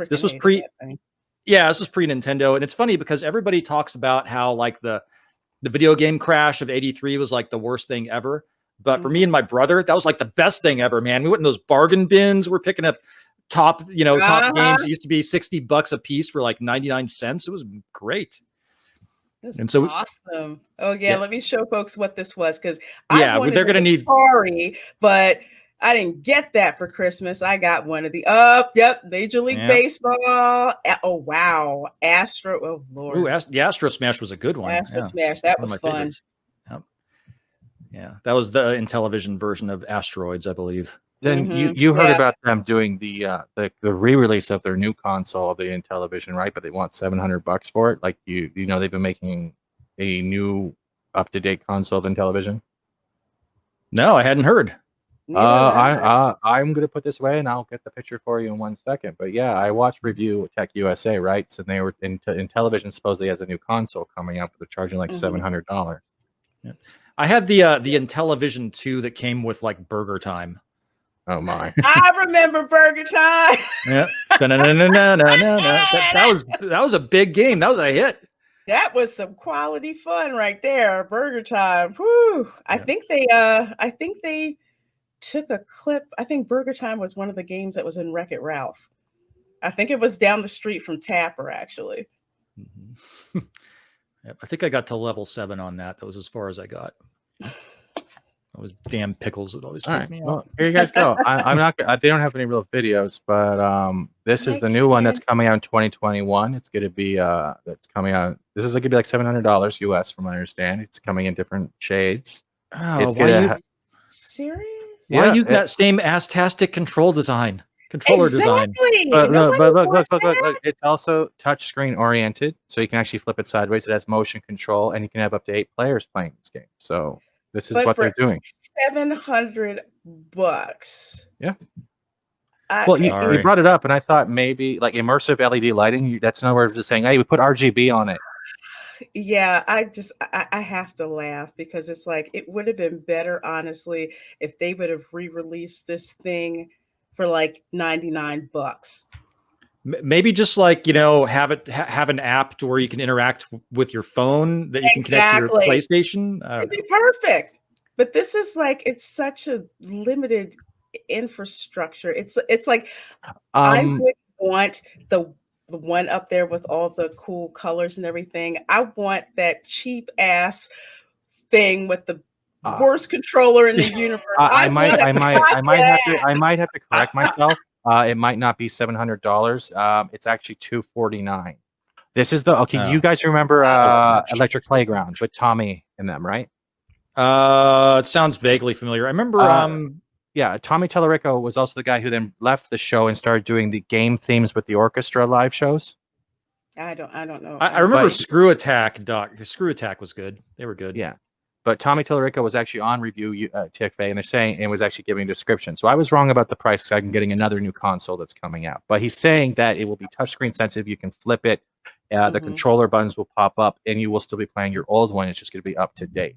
This was pre-Nintendo, and it's funny because everybody talks about how like the video game crash of '83 was like the worst thing ever. But for me and my brother, that was like the best thing ever, man. We went in those bargain bins. We're picking up top games. It used to be $60 a piece for like 99 cents. It was great. And so awesome. Oh yeah, let me show folks what this was because they're gonna need. Sorry, but I didn't get that for Christmas. I got one of the Major League Baseball. Oh wow, Astro. Oh Lord. Ooh, the Astro Smash was a good one. Astro Smash, that was fun. Yeah, that was the Intellivision version of Asteroids, I believe. Then you heard about them doing the re-release of their new console of the Intellivision, right? But they want $700 for it. Like they've been making a new up-to-date console of Intellivision. No, I hadn't heard. I'm gonna put this away, and I'll get the picture for you in 1 second. But yeah, I watched Review Tech USA, right? So they were Intellivision supposedly has a new console coming up. They're charging like $700. Yeah. I had the Intellivision 2 that came with like Burger Time. Oh my! I remember Burger Time. Yeah, that was a big game. That was a hit. That was some quality fun right there. Burger Time. Whew. I think they took a clip. I think Burger Time was one of the games that was in Wreck-It Ralph. I think it was down the street from Tapper, actually. I think I got to level 7 on that. That was as far as I got. Those damn pickles would always take me out. Well, here you guys go. I'm not. They don't have any real videos, but this is the new one that's coming out in 2021. It's going to be that's coming out. This is going to be like $700 US, from what I understand. It's coming in different shades. Oh, serious? Why use that same ass-tastic controller design? But look, it's also touchscreen oriented, so you can actually flip it sideways. It has motion control, and you can have up to 8 players playing this game. So this is what they're doing. $700. Yeah. Well, you brought it up, and I thought maybe like immersive LED lighting. That's another word of just saying, hey, we put RGB on it. Yeah, I have to laugh because it's like it would have been better, honestly, if they would have re-released this thing for like $99. Maybe just like have an app to where you can interact with your phone that you can connect to your PlayStation. It'd be perfect. But this is like it's such a limited infrastructure. It's like I would want the one up there with all the cool colors and everything. I want that cheap ass thing with the worst controller in the universe. I might have to correct myself. It might not be $700. It's actually $249. This is you guys remember Electric Playground with Tommy and them, right? It sounds vaguely familiar. I remember Tommy Tallarico was also the guy who then left the show and started doing the game themes with the orchestra live shows. I don't know. I remember Screw Attack. Screw Attack was good. They were good. Yeah. But Tommy Tallarico was actually on Review TFA, and they're saying it was actually giving a description. So I was wrong about the price because I'm getting another new console that's coming out. But he's saying that it will be touchscreen sensitive. You can flip it. The controller buttons will pop up, and you will still be playing your old one. It's just going to be up to date.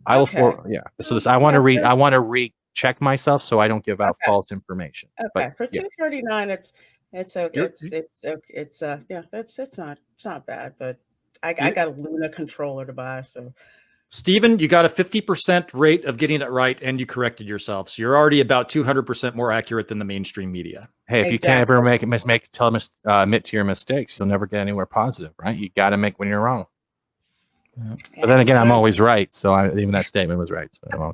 So I want to recheck myself so I don't give out false information. Okay, but, for $239, it's okay. It's not bad. But I got a Luna controller to buy, so. Steven, you got a 50% rate of getting it right, and you corrected yourself. So you're already about 200% more accurate than the mainstream media. Hey, if you can't ever admit to your mistakes, you'll never get anywhere positive, right? You got to make when you're wrong. Yeah. But then again, I'm always right. So even that statement was right. So well,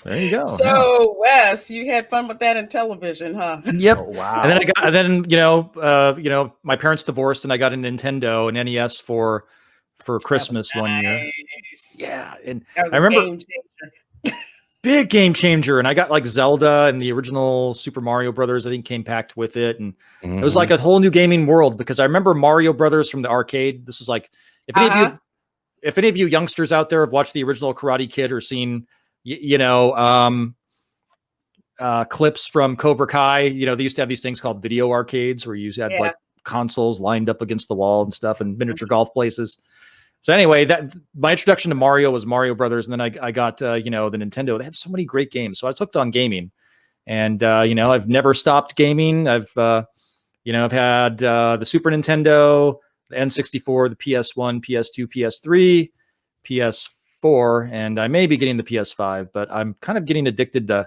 there you go. So, Wes, you had fun with that in television, huh? Yep. Oh, wow. And then my parents divorced, and I got a Nintendo and NES for Christmas one year. Yeah, and I remember big game changer. And I got like Zelda and the original Super Mario Brothers. I think came packed with it, and it was like a whole new gaming world because I remember Mario Brothers from the arcade. This is like if any of you youngsters out there have watched the original Karate Kid or seen clips from Cobra Kai, they used to have these things called video arcades where you had like consoles lined up against the wall and stuff and miniature golf places. So anyway, that my introduction to Mario was Mario Brothers, and then I got the Nintendo. They had so many great games, so I was hooked on gaming, and I've never stopped gaming. I've had the Super Nintendo, the N64, the PS1, PS2, PS3, PS4, and I may be getting the PS5, but I'm kind of getting addicted to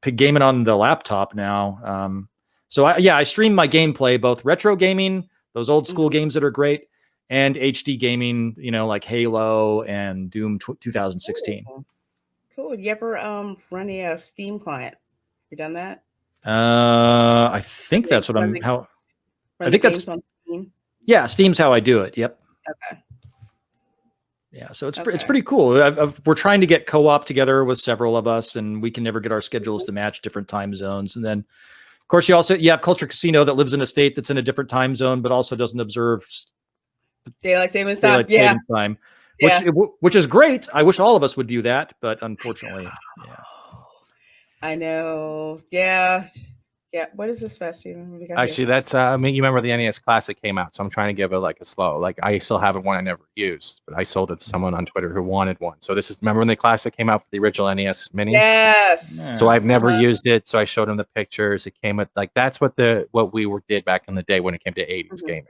gaming on the laptop now. So I stream my gameplay, both retro gaming, those old school games that are great, and HD gaming, like Halo and Doom 2016. Cool. You ever run a Steam client? You done that? I think that's what I think that's on Steam. Yeah, Steam's how I do it. Yep. Okay. Yeah, so it's pretty cool. We're trying to get co-op together with several of us, and we can never get our schedules to match different time zones. And then, of course, you have Culture Casino that lives in a state that's in a different time zone, but also doesn't observe daylight savings time. Which is great. I wish all of us would do that, but unfortunately, I know. Yeah. What is this festival? Actually, that's you remember the NES Classic came out, so I'm trying to give it like a slow. Like I still have one I never used, but I sold it to someone on Twitter who wanted one. So remember when the Classic came out for the original NES Mini? Yes. So I've never used it. So I showed him the pictures. It came with that's what we did back in the day when it came to 80s gaming.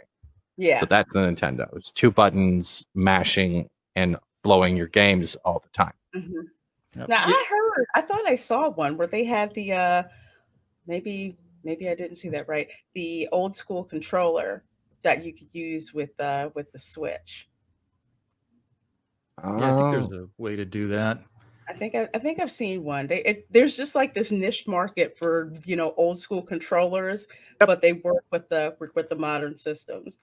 Yeah. So that's the Nintendo. It's 2 buttons mashing and blowing your games all the time. Yep. Now I thought I saw one where they had the maybe I didn't see that right. The old school controller that you could use with the Switch. Yeah, I think there's a way to do that. I think I've seen one. There's just like this niche market for old school controllers, but they work with the modern systems.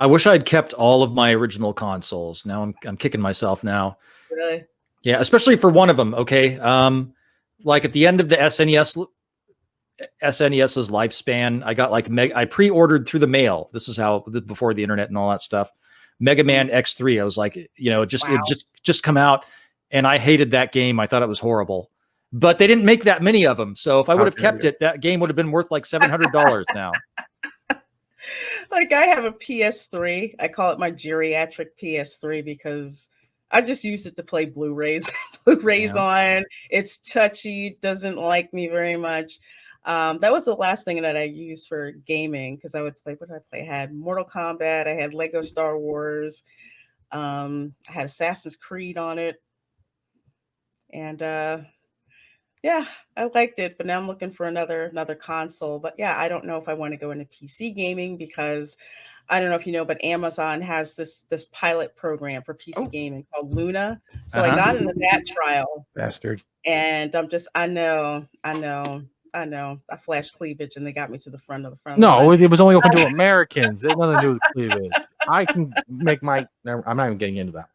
I wish I'd kept all of my original consoles. Now I'm kicking myself now. Really? Yeah, especially for one of them. Okay, like at the end of the SNES's lifespan, I got I pre-ordered through the mail. This is how before the internet and all that stuff. Mega Man X3. I was like, it just come out, and I hated that game. I thought it was horrible. But they didn't make that many of them. So if I would have kept it, that game would have been worth like $700 now. Like I have a PS3. I call it my geriatric PS3 because I just use it to play Blu-rays. On. It's touchy. Doesn't like me very much. That was the last thing that I used for gaming because I would play. What did I play? I had Mortal Kombat. I had Lego Star Wars. I had Assassin's Creed on it, and yeah, I liked it. But now I'm looking for another console. But yeah, I don't know if I want to go into PC gaming because I don't know if you know, but Amazon has this pilot program for PC gaming called Luna. So I got into that trial. Bastard. And I know. I flashed cleavage and they got me to the front of the front. No, it was only open to Americans. It had nothing to do with cleavage. I can make I'm not even getting into that.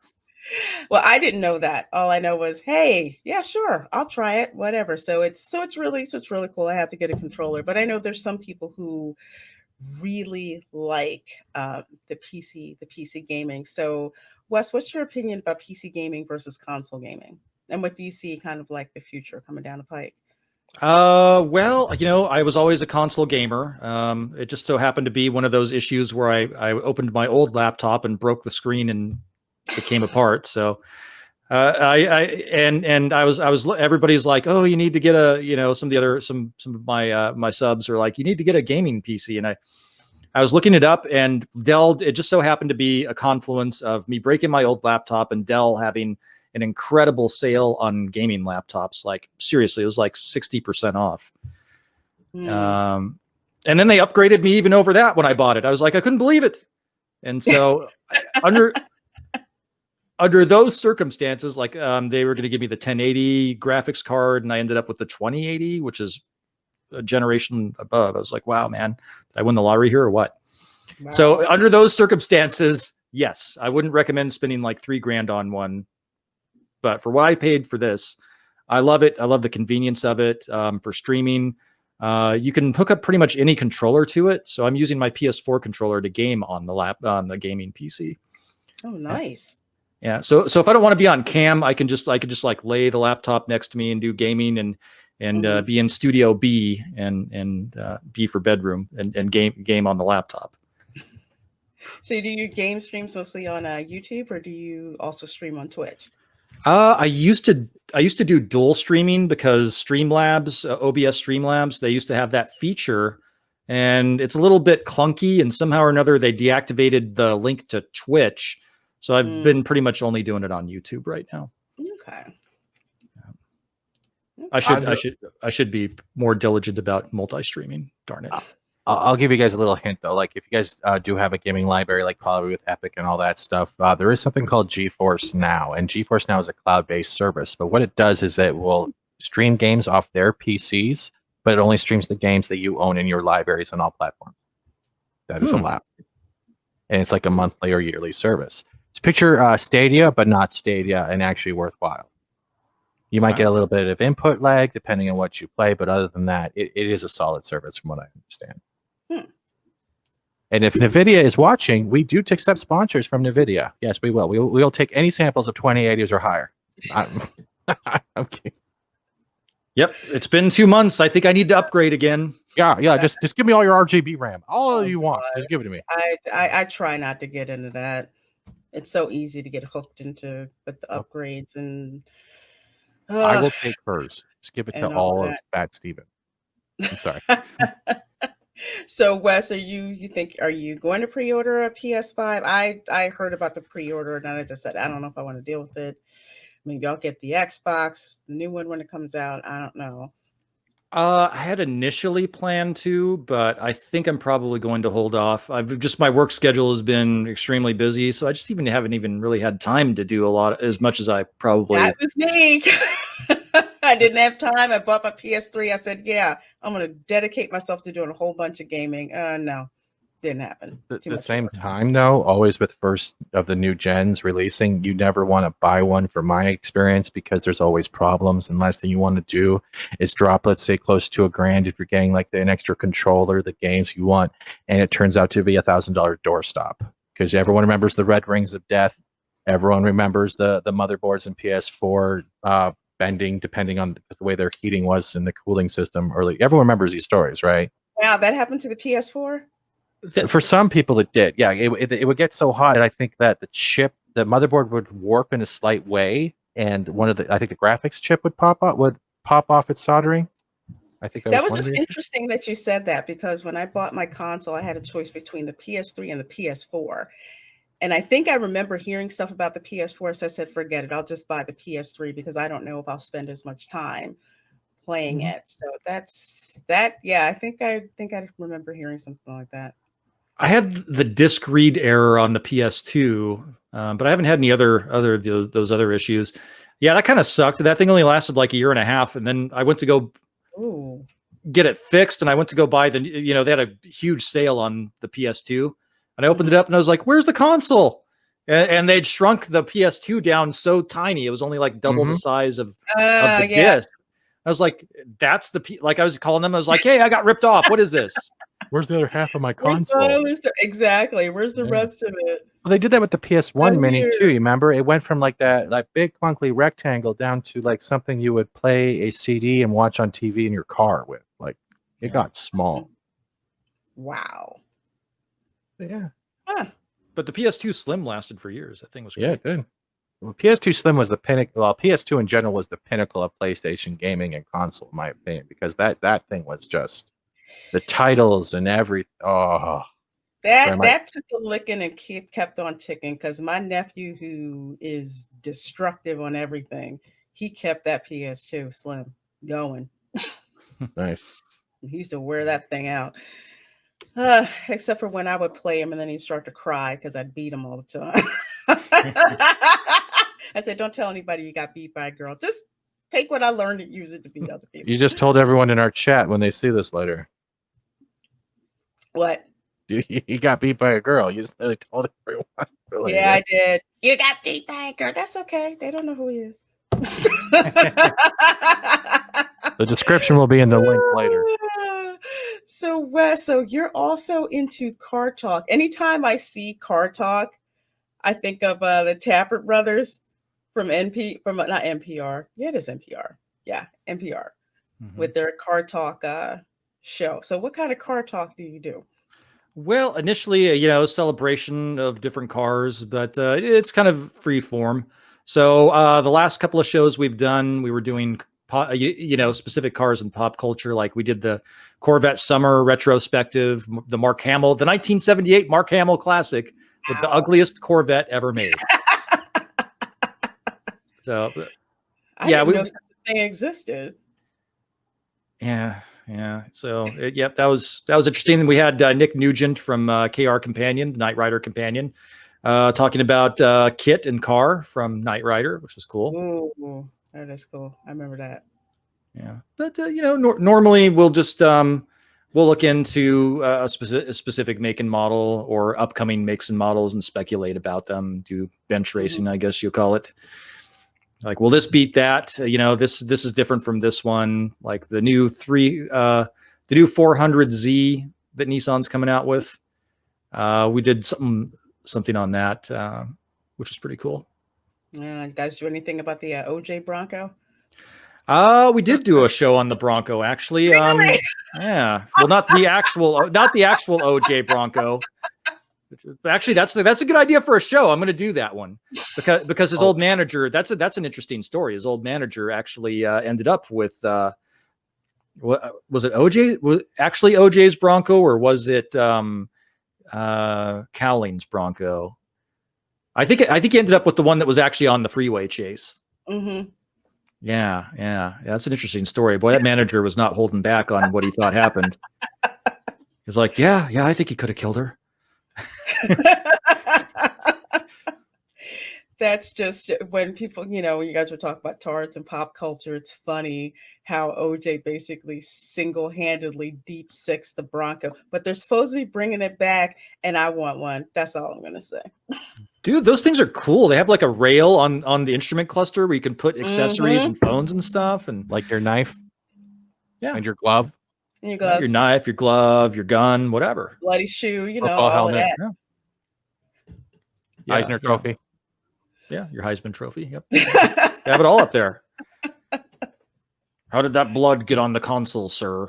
Well, I didn't know that. All I know was, hey, yeah, sure, I'll try it, whatever. So it's really cool. I have to get a controller, but I know there's some people who really like the PC gaming. So, Wes, what's your opinion about PC gaming versus console gaming, and what do you see kind of like the future coming down the pike? Well, I was always a console gamer. It just so happened to be one of those issues where I opened my old laptop and broke the screen and it came apart. So, everybody's like, oh, you need to get some of my subs are like, you need to get a gaming PC. And I was looking it up, and Dell, it just so happened to be a confluence of me breaking my old laptop and Dell having an incredible sale on gaming laptops. Like, seriously, it was like 60% off. And then they upgraded me even over that when I bought it. I was like, I couldn't believe it. And so under those circumstances, like they were going to give me the 1080 graphics card, and I ended up with the 2080, which is a generation above. I was like, wow, man, did I win the lottery here or what? Wow. So under those circumstances, yes, I wouldn't recommend spending like $3,000 on one. But for what I paid for this, I love it. I love the convenience of it for streaming. You can hook up pretty much any controller to it. So I'm using my PS4 controller to game on the gaming PC. Oh, nice. Yeah. So if I don't want to be on cam, I could just like lay the laptop next to me and do gaming and be in Studio B and B for bedroom and game on the laptop. So do you game streams mostly on YouTube, or do you also stream on Twitch? I used to do dual streaming because Streamlabs, OBS Streamlabs, they used to have that feature, and it's a little bit clunky, and somehow or another they deactivated the link to Twitch. So I've been pretty much only doing it on YouTube right now. Okay. I should be more diligent about multi-streaming. Darn it. I'll give you guys a little hint though. Like if you guys do have a gaming library, like probably with Epic and all that stuff, there is something called GeForce Now, and GeForce Now is a cloud-based service. But what it does is that it will stream games off their PCs, but it only streams the games that you own in your libraries on all platforms. That is allowed, and it's like a monthly or yearly service. It's picture Stadia, but not Stadia, and actually worthwhile. You might get a little bit of input lag depending on what you play, but other than that, it is a solid service from what I understand. And if NVIDIA is watching, we do accept sponsors from NVIDIA. Yes, we will. We'll take any samples of 2080s or higher. I'm kidding. Yep, it's been 2 months. I think I need to upgrade again. Yeah. Just give me all your RGB RAM, all you want. Just give it to me. I try not to get into that. It's so easy to get hooked into with the upgrades, and I will take hers. Just give it to all of Fat Steven. I'm sorry. So Wes, are you going to pre-order a PS5? I heard about the pre-order, and I just said I don't know if I want to deal with it. Maybe I'll get the Xbox, the new one when it comes out. I don't know. I had initially planned to, but I think I'm probably going to hold off. My work schedule has been extremely busy, so I just haven't even really had time to do as much as I probably. That was me. I didn't have time. I bought my PS3. I said, yeah, I'm going to dedicate myself to doing a whole bunch of gaming. No, didn't happen. At the same time, though, always with first of the new gens releasing, you never want to buy one, from my experience, because there's always problems. And last thing you want to do is drop, let's say, close to $1,000 if you're getting like an extra controller, the games you want, and it turns out to be $1,000 doorstop, because everyone remembers the red rings of death. Everyone remembers the motherboards in PS4 bending depending on the way their heating was in the cooling system early. Everyone remembers these stories, right? Wow, that happened to the PS4? For some people it did. Yeah, it would get so hot that I think that the motherboard would warp in a slight way, and I think the graphics chip would pop off its soldering. I think that was just interesting that you said that, because when I bought my console, I had a choice between the PS3 and the PS4. And I think I remember hearing stuff about the PS4, so I said, forget it. I'll just buy the PS3 because I don't know if I'll spend as much time playing it. So that's that. Yeah, I think I remember hearing something like that. I had the disc read error on the PS2, but I haven't had any those other issues. Yeah, that kind of sucked. That thing only lasted like a year and a half, and then I went to go get it fixed, and I went to go buy they had a huge sale on the PS2. And I opened it up and I was like, where's the console? And they'd shrunk the PS2 down so tiny. It was only like double the size of the disc. I was like, that's like I was calling them. I was like, hey, I got ripped off. What is this? Where's the other half of my console? Exactly. Where's the rest of it? Well, they did that with the PS1 Mini too. You remember? It went from like that big clunky rectangle down to like something you would play a CD and watch on TV in your car with. Like it got small. Wow. Yeah. But the PS2 Slim lasted for years. That thing was great. Yeah, it did. Well, PS2 Slim was the pinnacle. Well, PS2 in general was the pinnacle of PlayStation gaming and console, in my opinion, because that thing was just the titles and everything. Oh, That took a licking and kept on ticking because my nephew, who is destructive on everything, he kept that PS2 Slim going. Nice. He used to wear that thing out. Except for when I would play him and then he'd start to cry because I'd beat him all the time. I said, don't tell anybody you got beat by a girl. Just take what I learned and use it to beat other people. You just told everyone in our chat when they see this later. What? You got beat by a girl. You just literally told everyone. Really, Yeah, I did. You got beat by a girl. That's okay. They don't know who he is. The description will be in the link later. So Wes, so you're also into car talk. Anytime I see car talk, I think of the Tappert brothers from not NPR. Yeah, it is NPR. Yeah, NPR with their car talk show. So what kind of car talk do you do? Well, initially, celebration of different cars, but it's kind of free form. So the last couple of shows we've done, we were doing specific cars in pop culture. Like we did the Corvette Summer retrospective, the Mark Hamill, the 1978 Mark Hamill Classic with the ugliest Corvette ever made. So, I didn't know such a thing existed. Yeah. So, that was interesting. We had Nick Nugent from KR Companion, Knight Rider Companion, talking about Kit and Car from Knight Rider, which was cool. Ooh, that is cool. I remember that. Yeah, but normally we'll just we'll look into a specific make and model or upcoming makes and models and speculate about them. Do bench racing, I guess you'll call it. Like, will this beat that? This is different from this one. Like the new 400Z that Nissan's coming out with. We did something on that, which was pretty cool. You guys do anything about the OJ Bronco? We did do a show on the Bronco, actually. Really? Yeah. Well, not the actual OJ Bronco. Actually, that's a good idea for a show. I'm going to do that one because his old manager. That's an interesting story. His old manager actually ended up with what was it? OJ was actually OJ's Bronco, or was it Cowling's Bronco? I think he ended up with the one that was actually on the freeway chase. Mm-hmm. Yeah. That's an interesting story. Boy, that manager was not holding back on what he thought happened. He's like, yeah, I think he could have killed her. That's just when people, when you guys were talking about tarts and pop culture, it's funny how OJ basically single-handedly deep six the Bronco, but they're supposed to be bringing it back, and I want one. That's all I'm going to say. Dude, those things are cool. They have like a rail on the instrument cluster where you can put accessories and phones and stuff, and like your knife, and your glove, and your gloves, your knife, your glove, your gun, whatever, bloody shoe, all helmet. Of that. Yeah. Eisner Trophy. Yeah, your Heisman Trophy. Yep, have it all up there. How did that blood get on the console, sir?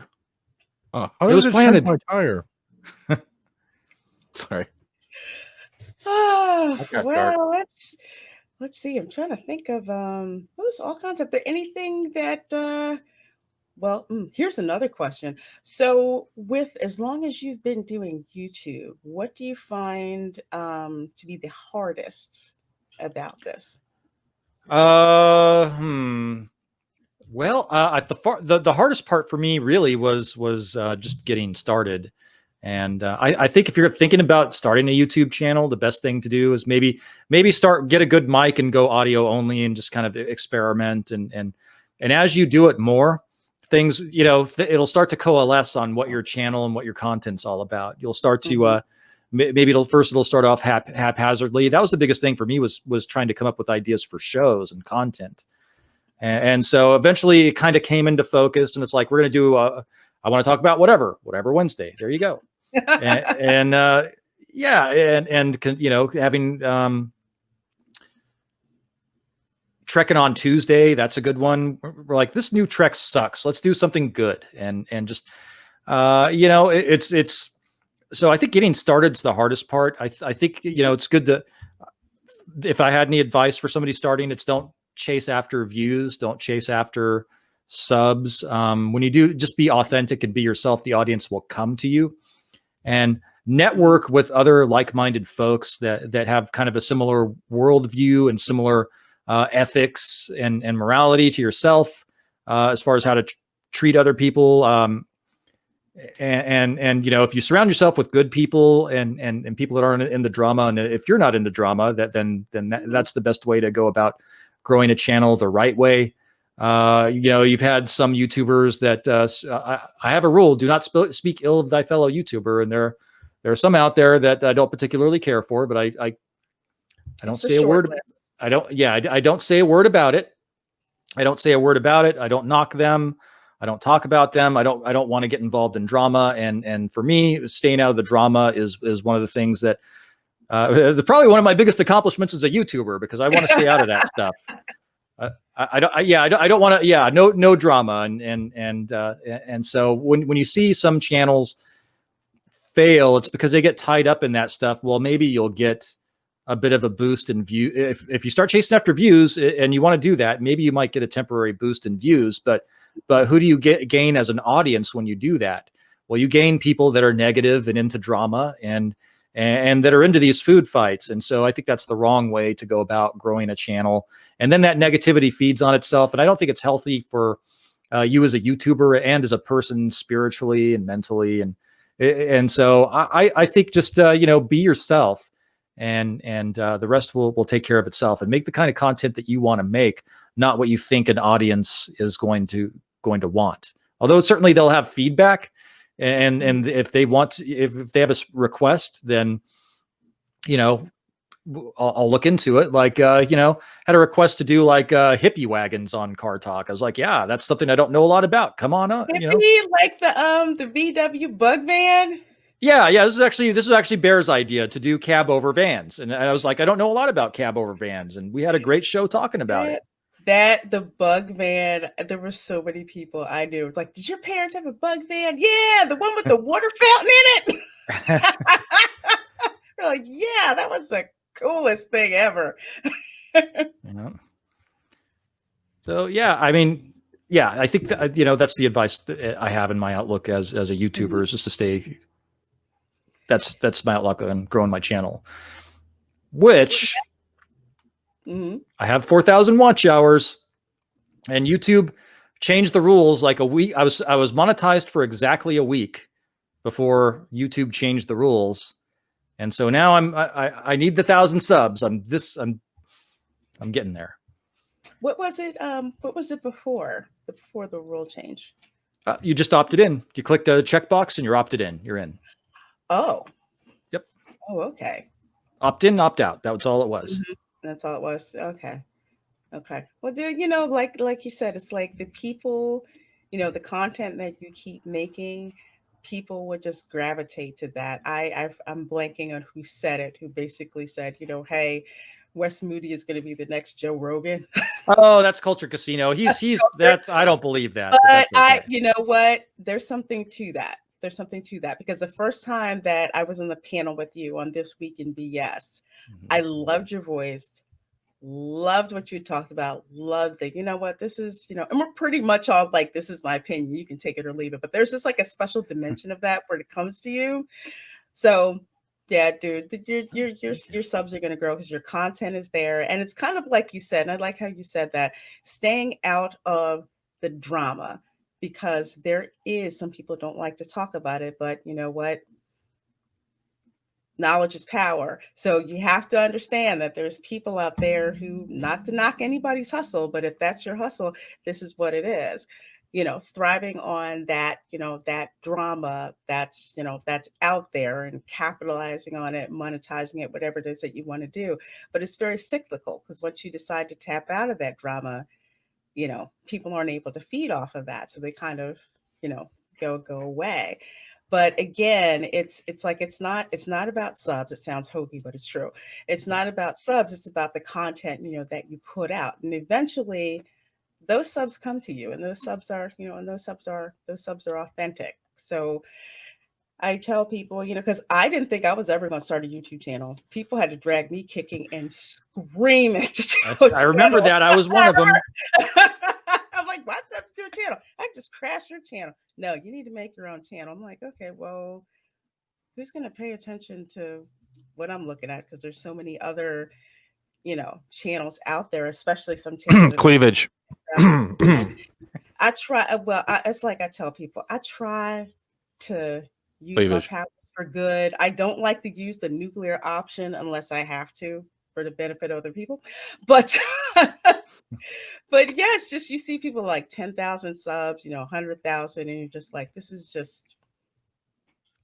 It was planted. My tire. Sorry. Well, let's see. I'm trying to think of there's all kinds of anything that here's another question. So as long as you've been doing YouTube, what do you find to be the hardest about this? Well, the hardest part for me really was just getting started. And I think if you're thinking about starting a YouTube channel, the best thing to do is maybe get a good mic and go audio only and just kind of experiment. And as you do it more, things, it'll start to coalesce on what your channel and what your content's all about. You'll start to maybe it'll start off haphazardly. That was the biggest thing for me was trying to come up with ideas for shows and content. And so eventually it kind of came into focus, and it's like, we're going to do I want to talk about whatever Wednesday. There you go. and having trekking on Tuesday, that's a good one. We're like, this new trek sucks. Let's do something good. And just it's so I think getting started is the hardest part. I think it's good to, if I had any advice for somebody starting, it's don't chase after views, don't chase after subs. When you do, just be authentic and be yourself. The audience will come to you. And network with other like-minded folks that have kind of a similar worldview and similar ethics and morality to yourself, as far as how to treat other people. And if you surround yourself with good people and people that aren't in the drama, and if you're not into drama, then that's the best way to go about growing a channel the right way. You've had some YouTubers that I have a rule: do not speak ill of thy fellow YouTuber, and there are some out there that I don't particularly care for, but I don't say a word. I don't say a word about it. I don't say a word about it. I don't knock them. I don't talk about them. I don't want to get involved in drama. And for me, staying out of the drama is one of the things that probably one of my biggest accomplishments as a YouTuber, because I want to stay out of that stuff. I don't want to. No drama. And so when you see some channels fail, it's because they get tied up in that stuff. Well, maybe you'll get a bit of a boost in view. If you start chasing after views and you want to do that, maybe you might get a temporary boost in views, but who do you gain as an audience when you do that? Well, you gain people that are negative and into drama and that are into these food fights. And so I think that's the wrong way to go about growing a channel. And then that negativity feeds on itself. And I don't think it's healthy for you as a YouTuber and as a person spiritually and mentally. And so I think just, be yourself. And the rest will take care of itself, and make the kind of content that you want to make, not what you think an audience is going to want. Although certainly they'll have feedback, and if they have a request, then I'll look into it. Like had a request to do like hippie wagons on Car Talk. I was like, yeah, that's something I don't know a lot about. Come on up. Like the VW bug van. Yeah. This is actually Bear's idea to do cab over vans. And I was like, I don't know a lot about cab over vans. And we had a great show talking about it. The bug van, there were so many people I knew. Like, did your parents have a bug van? Yeah, the one with the water fountain in it. We're like, yeah, that was the coolest thing ever. So, yeah, I mean, I think that, that's the advice that I have in my outlook as a YouTuber, is just to stay. That's my outlook on growing my channel, which I have 4,000 watch hours, and YouTube changed the rules like a week. I was monetized for exactly a week before YouTube changed the rules. And so now I need the 1,000 subs. I'm getting there. What was it? What was it before the rule change? You just opted in. You clicked a checkbox and you're opted in. You're in. Oh. Yep. Oh, okay. Opt in, opt out. That was all it was. That's all it was. Okay. Well, dude, like you said, it's like the people, the content that you keep making, people would just gravitate to that. I'm blanking on who said it, who basically said, hey, Wes Moody is going to be the next Joe Rogan. Oh, that's Culture Casino. He's that's, I don't believe that. But okay. You know what? There's something to that. Because the first time that I was on the panel with you on This Week in BS, I loved your voice, loved what you talked about, loved that, this is, and we're pretty much all like, this is my opinion, you can take it or leave it, but there's just like a special dimension of that when it comes to you. So yeah, dude, your subs are going to grow because your content is there. And it's kind of like you said, and I like how you said that, staying out of the drama, because there is, some people don't like to talk about it, but you know what? Knowledge is power. So you have to understand that there's people out there who, not to knock anybody's hustle, but if that's your hustle, this is what it is. Thriving on that, that drama that's out there, and capitalizing on it, monetizing it, whatever it is that you want to do. But it's very cyclical, because once you decide to tap out of that drama, people aren't able to feed off of that. So they kind of, go away. But again, it's like, it's not about subs. It sounds hokey, but it's true. It's not about subs. It's about the content, that you put out. And eventually those subs come to you, and those subs are, those subs are authentic. So I tell people, because I didn't think I was ever going to start a YouTube channel. People had to drag me kicking and screaming. I remember that. I was one of them. I'm like, why should I do a channel? I just crash your channel. No, you need to make your own channel. I'm like, okay, well, who's going to pay attention to what I'm looking at? Because there's so many other, channels out there, especially some channels. Cleavage. I try. Well, it's like I tell people, I try to use my Cleavage. powers for good. I don't like to use the nuclear option unless I have to for the benefit of other people. But, but yes, just you see people like 10,000 subs, 100,000, and you're just like, this is just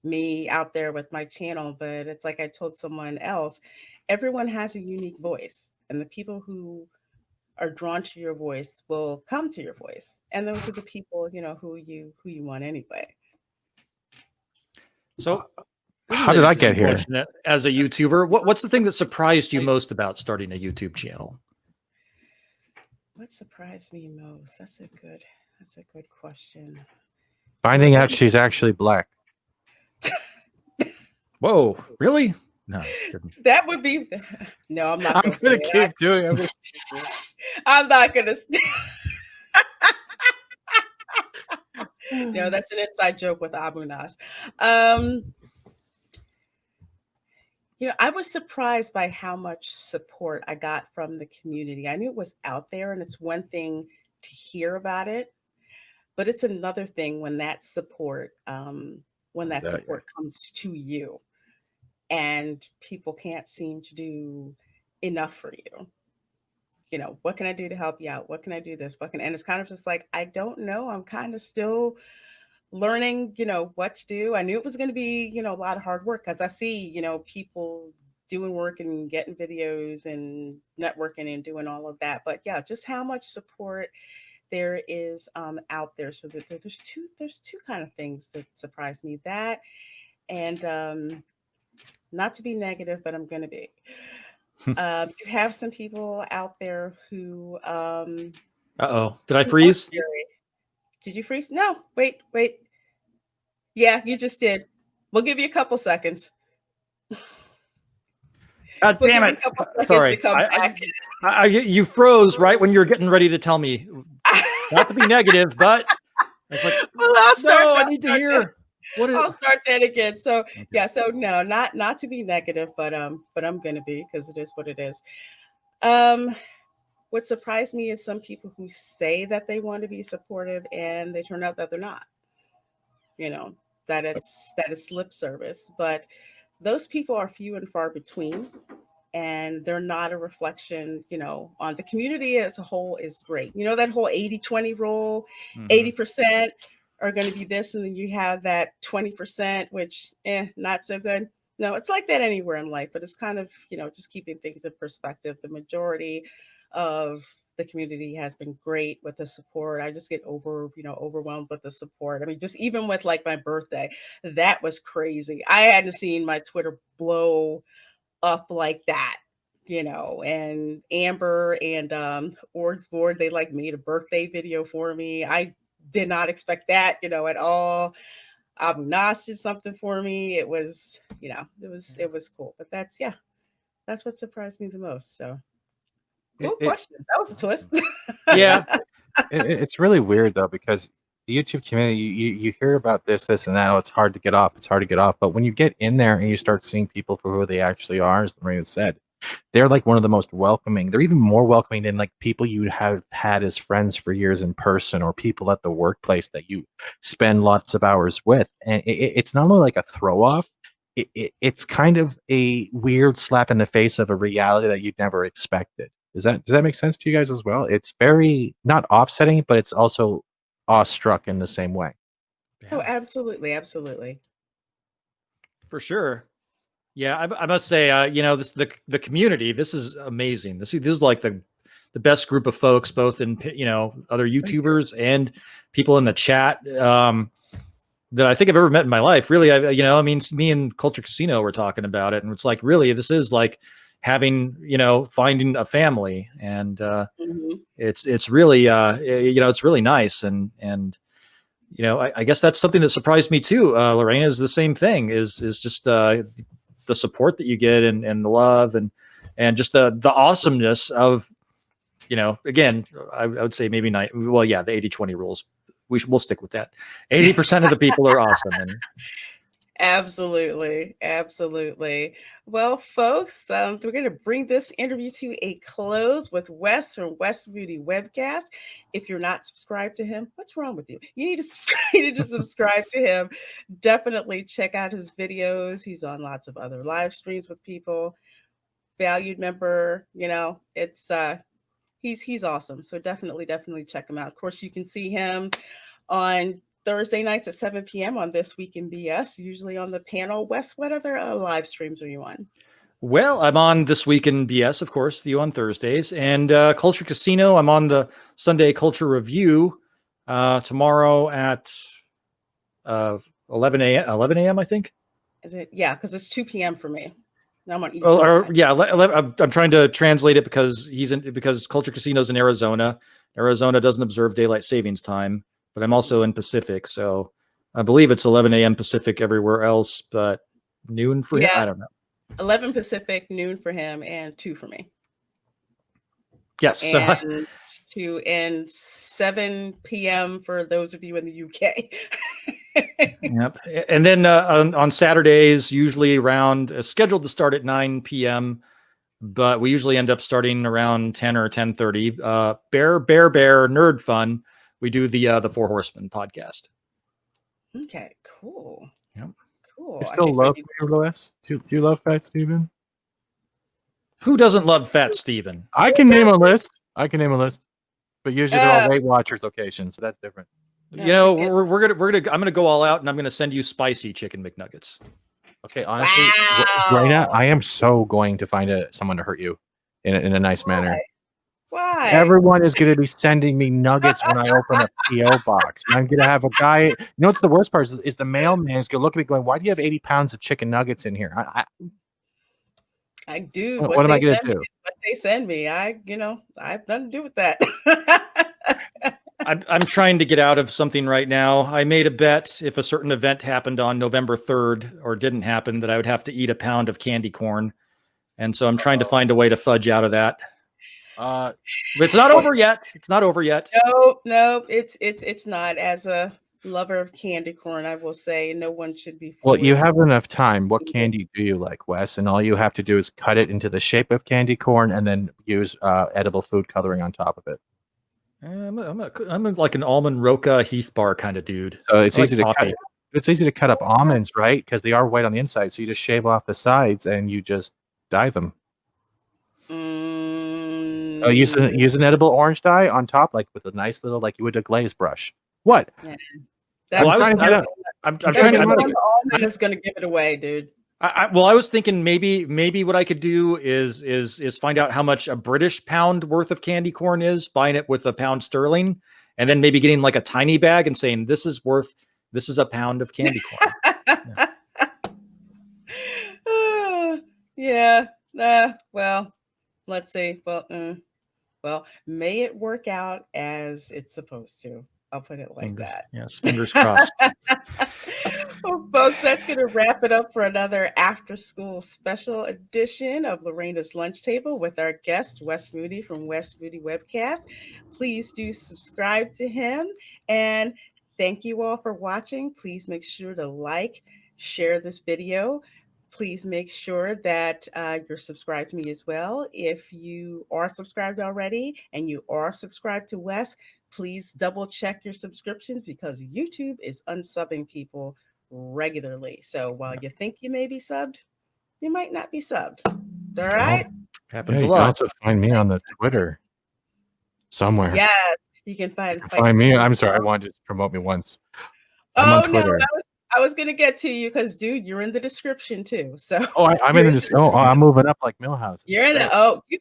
me out there with my channel. But it's like I told someone else, everyone has a unique voice, and the people who are drawn to your voice will come to your voice, and those are the people who you want anyway. So how did I get here as a YouTuber? What's the thing that surprised you most about starting a YouTube channel? What surprised me most? That's a good question. Finding out she's actually black. Whoa, really? No, that would be. No, I'm not. I'm gonna keep doing it. I'm not gonna. No, that's an inside joke with Abu Nas. I was surprised by how much support I got from the community. I knew it was out there, and it's one thing to hear about it, but it's another thing when that support, comes to you, and people can't seem to do enough for you. What can I do to help you out? What can I do this? And it's kind of just like, I don't know. I'm kind of still learning, what to do. I knew it was going to be, a lot of hard work, because I see, people doing work and getting videos and networking and doing all of that. But yeah, just how much support there is out there. So there's two kind of things that surprised me. That, and not to be negative, but I'm going to be. You have some people out there who uh-oh, did I freeze? Did you freeze? No, wait. Yeah, you just did. We'll give you a couple seconds. God damn it. Sorry. You froze right when you were getting ready to tell me not to be negative, but I was like, well, I need to hear. I'll start that again. So okay. Yeah, so no, not to be negative, but I'm gonna be, because it is what it is. What surprised me is some people who say that they want to be supportive and they turn out that they're not. That it's lip service, but those people are few and far between, and they're not a reflection, on the community as a whole is great. That whole 80-20 rule, 80% are going to be this, and then you have that 20%, which not so good. No, it's like that anywhere in life, but it's kind of, just keeping things in perspective. The majority of the community has been great with the support. I just get overwhelmed with the support. I mean, just even with like my birthday, that was crazy. I hadn't seen my Twitter blow up like that, and Amber and Ord's Board, they like made a birthday video for me. I did not expect that, at all. Abu Nas did something for me. It was, it was cool. But that's what surprised me the most. So cool question. That was a twist. Yeah. It's really weird though, because the YouTube community, you hear about this and that. Oh, it's hard to get off. But when you get in there and you start seeing people for who they actually are, as Reina said, they're like one of the most welcoming. They're even more welcoming than like people you have had as friends for years in person, or people at the workplace that you spend lots of hours with. And it's not only like a throw off, it's kind of a weird slap in the face of a reality that you'd never expected. Does that make sense to you guys as well? It's very not offsetting, but it's also awestruck in the same way. Oh, absolutely. For sure. Yeah, I must say, the community, this is amazing. This is like the best group of folks, both in, other YouTubers and people in the chat that I think I've ever met in my life. Really, me and Culture Casino were talking about it, and it's like, really, this is like having, finding a family, and it's really, it's really nice, and I guess that's something that surprised me too. Lorena, is the same thing. Is just the support that you get, and the love, and just the awesomeness of, again, I would say maybe not. Well, yeah, the 80-20 rules. We'll stick with that. 80% of the people are awesome, and Absolutely. Absolutely. Well, folks, we're going to bring this interview to a close with Wes from Wes Moody Webcast. If you're not subscribed to him, what's wrong with you? You need to subscribe, you need to subscribe to him. Definitely check out his videos. He's on lots of other live streams with people. Valued member, it's he's awesome. So definitely check him out. Of course, you can see him on Thursday nights at 7 p.m. on This Week in BS, usually on the panel. Wes, what other live streams are you on? Well, I'm on This Week in BS, of course, with you on Thursdays. And Culture Casino, I'm on the Sunday Culture Review tomorrow at 11 a.m., I think. Is it? Yeah, because it's 2 p.m. for me. I'm on Eastern. Yeah, I'm trying to translate it because because Culture Casino's in Arizona. Arizona doesn't observe daylight savings time, but I'm also in Pacific, so I believe it's 11 a.m. Pacific everywhere else, but noon for him. I don't know. 11 Pacific, noon for him, and 2 for me. Yes. And 2 and 7 p.m. for those of you in the UK. Yep. And then on Saturdays, usually around scheduled to start at 9 p.m., but we usually end up starting around 10 or 10:30. Bear Nerd Fun. We do the Four Horsemen podcast. Okay, cool. Yep. Cool. You still love Lewis? Do you love Fat Steven? Who doesn't love Fat Steven? I can name a list. But usually they're all Weight Watchers locations, so that's different. We're gonna I'm gonna go all out, and I'm gonna send you spicy chicken McNuggets. Okay, honestly, Reina, I am so going to find someone to hurt you in a nice manner. Why? Everyone is going to be sending me nuggets when I open a PO box. And I'm going to have a guy. You know what's the worst part is the mailman is going to look at me going, "Why do you have 80 pounds of chicken nuggets in here?" I do. What am I going to do? What they send me, I have nothing to do with that. I'm trying to get out of something right now. I made a bet if a certain event happened on November 3rd or didn't happen that I would have to eat a pound of candy corn. And so I'm trying to find a way to fudge out of that. But it's not over yet. It's not over yet. No, it's not. As a lover of candy corn, I will say no one should be forced. Well, you have enough time. What candy do you like, Wes? And all you have to do is cut it into the shape of candy corn and then use edible food coloring on top of it. I'm like an almond roca Heath bar kind of dude. So it's easy to cut. It's easy to cut up almonds, right? Because they are white on the inside. So you just shave off the sides and you just dye them. Use an edible orange dye on top, like with a nice little, like you would a glaze brush. What? Yeah. I'm trying to. Almond is going to give it away, dude. I was thinking maybe what I could do is find out how much a British pound worth of candy corn is, buying it with a pound sterling, and then maybe getting like a tiny bag and saying this is a pound of candy corn. Yeah. Well, let's see. Well, may it work out as it's supposed to. I'll put it like that. Yes, fingers crossed. Well, folks, that's going to wrap it up for another after-school special edition of Lorena's Lunch Table with our guest, Wes Moody from Wes Moody Webcast. Please do subscribe to him. And thank you all for watching. Please make sure to like, share this video. Please make sure that you're subscribed to me as well. If you are subscribed already and you are subscribed to Wes, please double check your subscriptions because YouTube is unsubbing people regularly. So while you think you may be subbed, you might not be subbed. All right? Happens a lot. You can also find me on the Twitter somewhere. Yes, you can find me. I'm sorry, I wanted to promote me once. I'm on Twitter. No, I was gonna get to you because, dude, you're in the description too. So I'm in the description. I'm moving up like Millhouse. You're in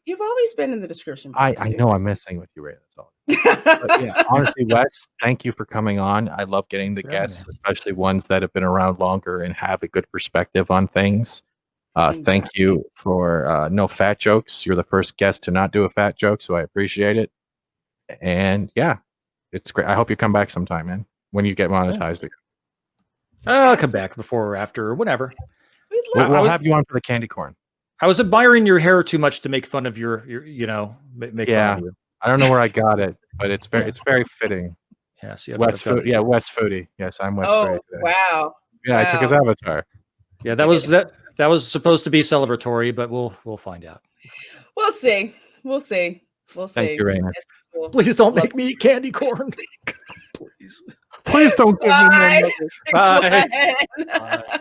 you've always been in the description. I know I'm messing with you, Ray. That's all. But yeah, honestly, Wes, thank you for coming on. I love getting the guests, especially ones that have been around longer and have a good perspective on things. Thank you for no fat jokes. You're the first guest to not do a fat joke, so I appreciate it. And yeah, it's great. I hope you come back sometime, man, when you get monetized. I'll come back before or after or whatever. We'll have you on for the candy corn. I was admiring your hair too much to make fun of your make fun of you. I don't know where I got it, but it's very fitting. Yes, Wes Foodie. Yes, I'm Wes Foodie today. Wow. Yeah, I took his Wow. avatar. Yeah, that was supposed to be celebratory, but we'll find out. We'll see. We'll see. We'll see. Thank you, Raina. As people Please don't love- make me eat candy corn. Please. Please don't give me more Bye. nuggets. Bye. Glenn. Bye.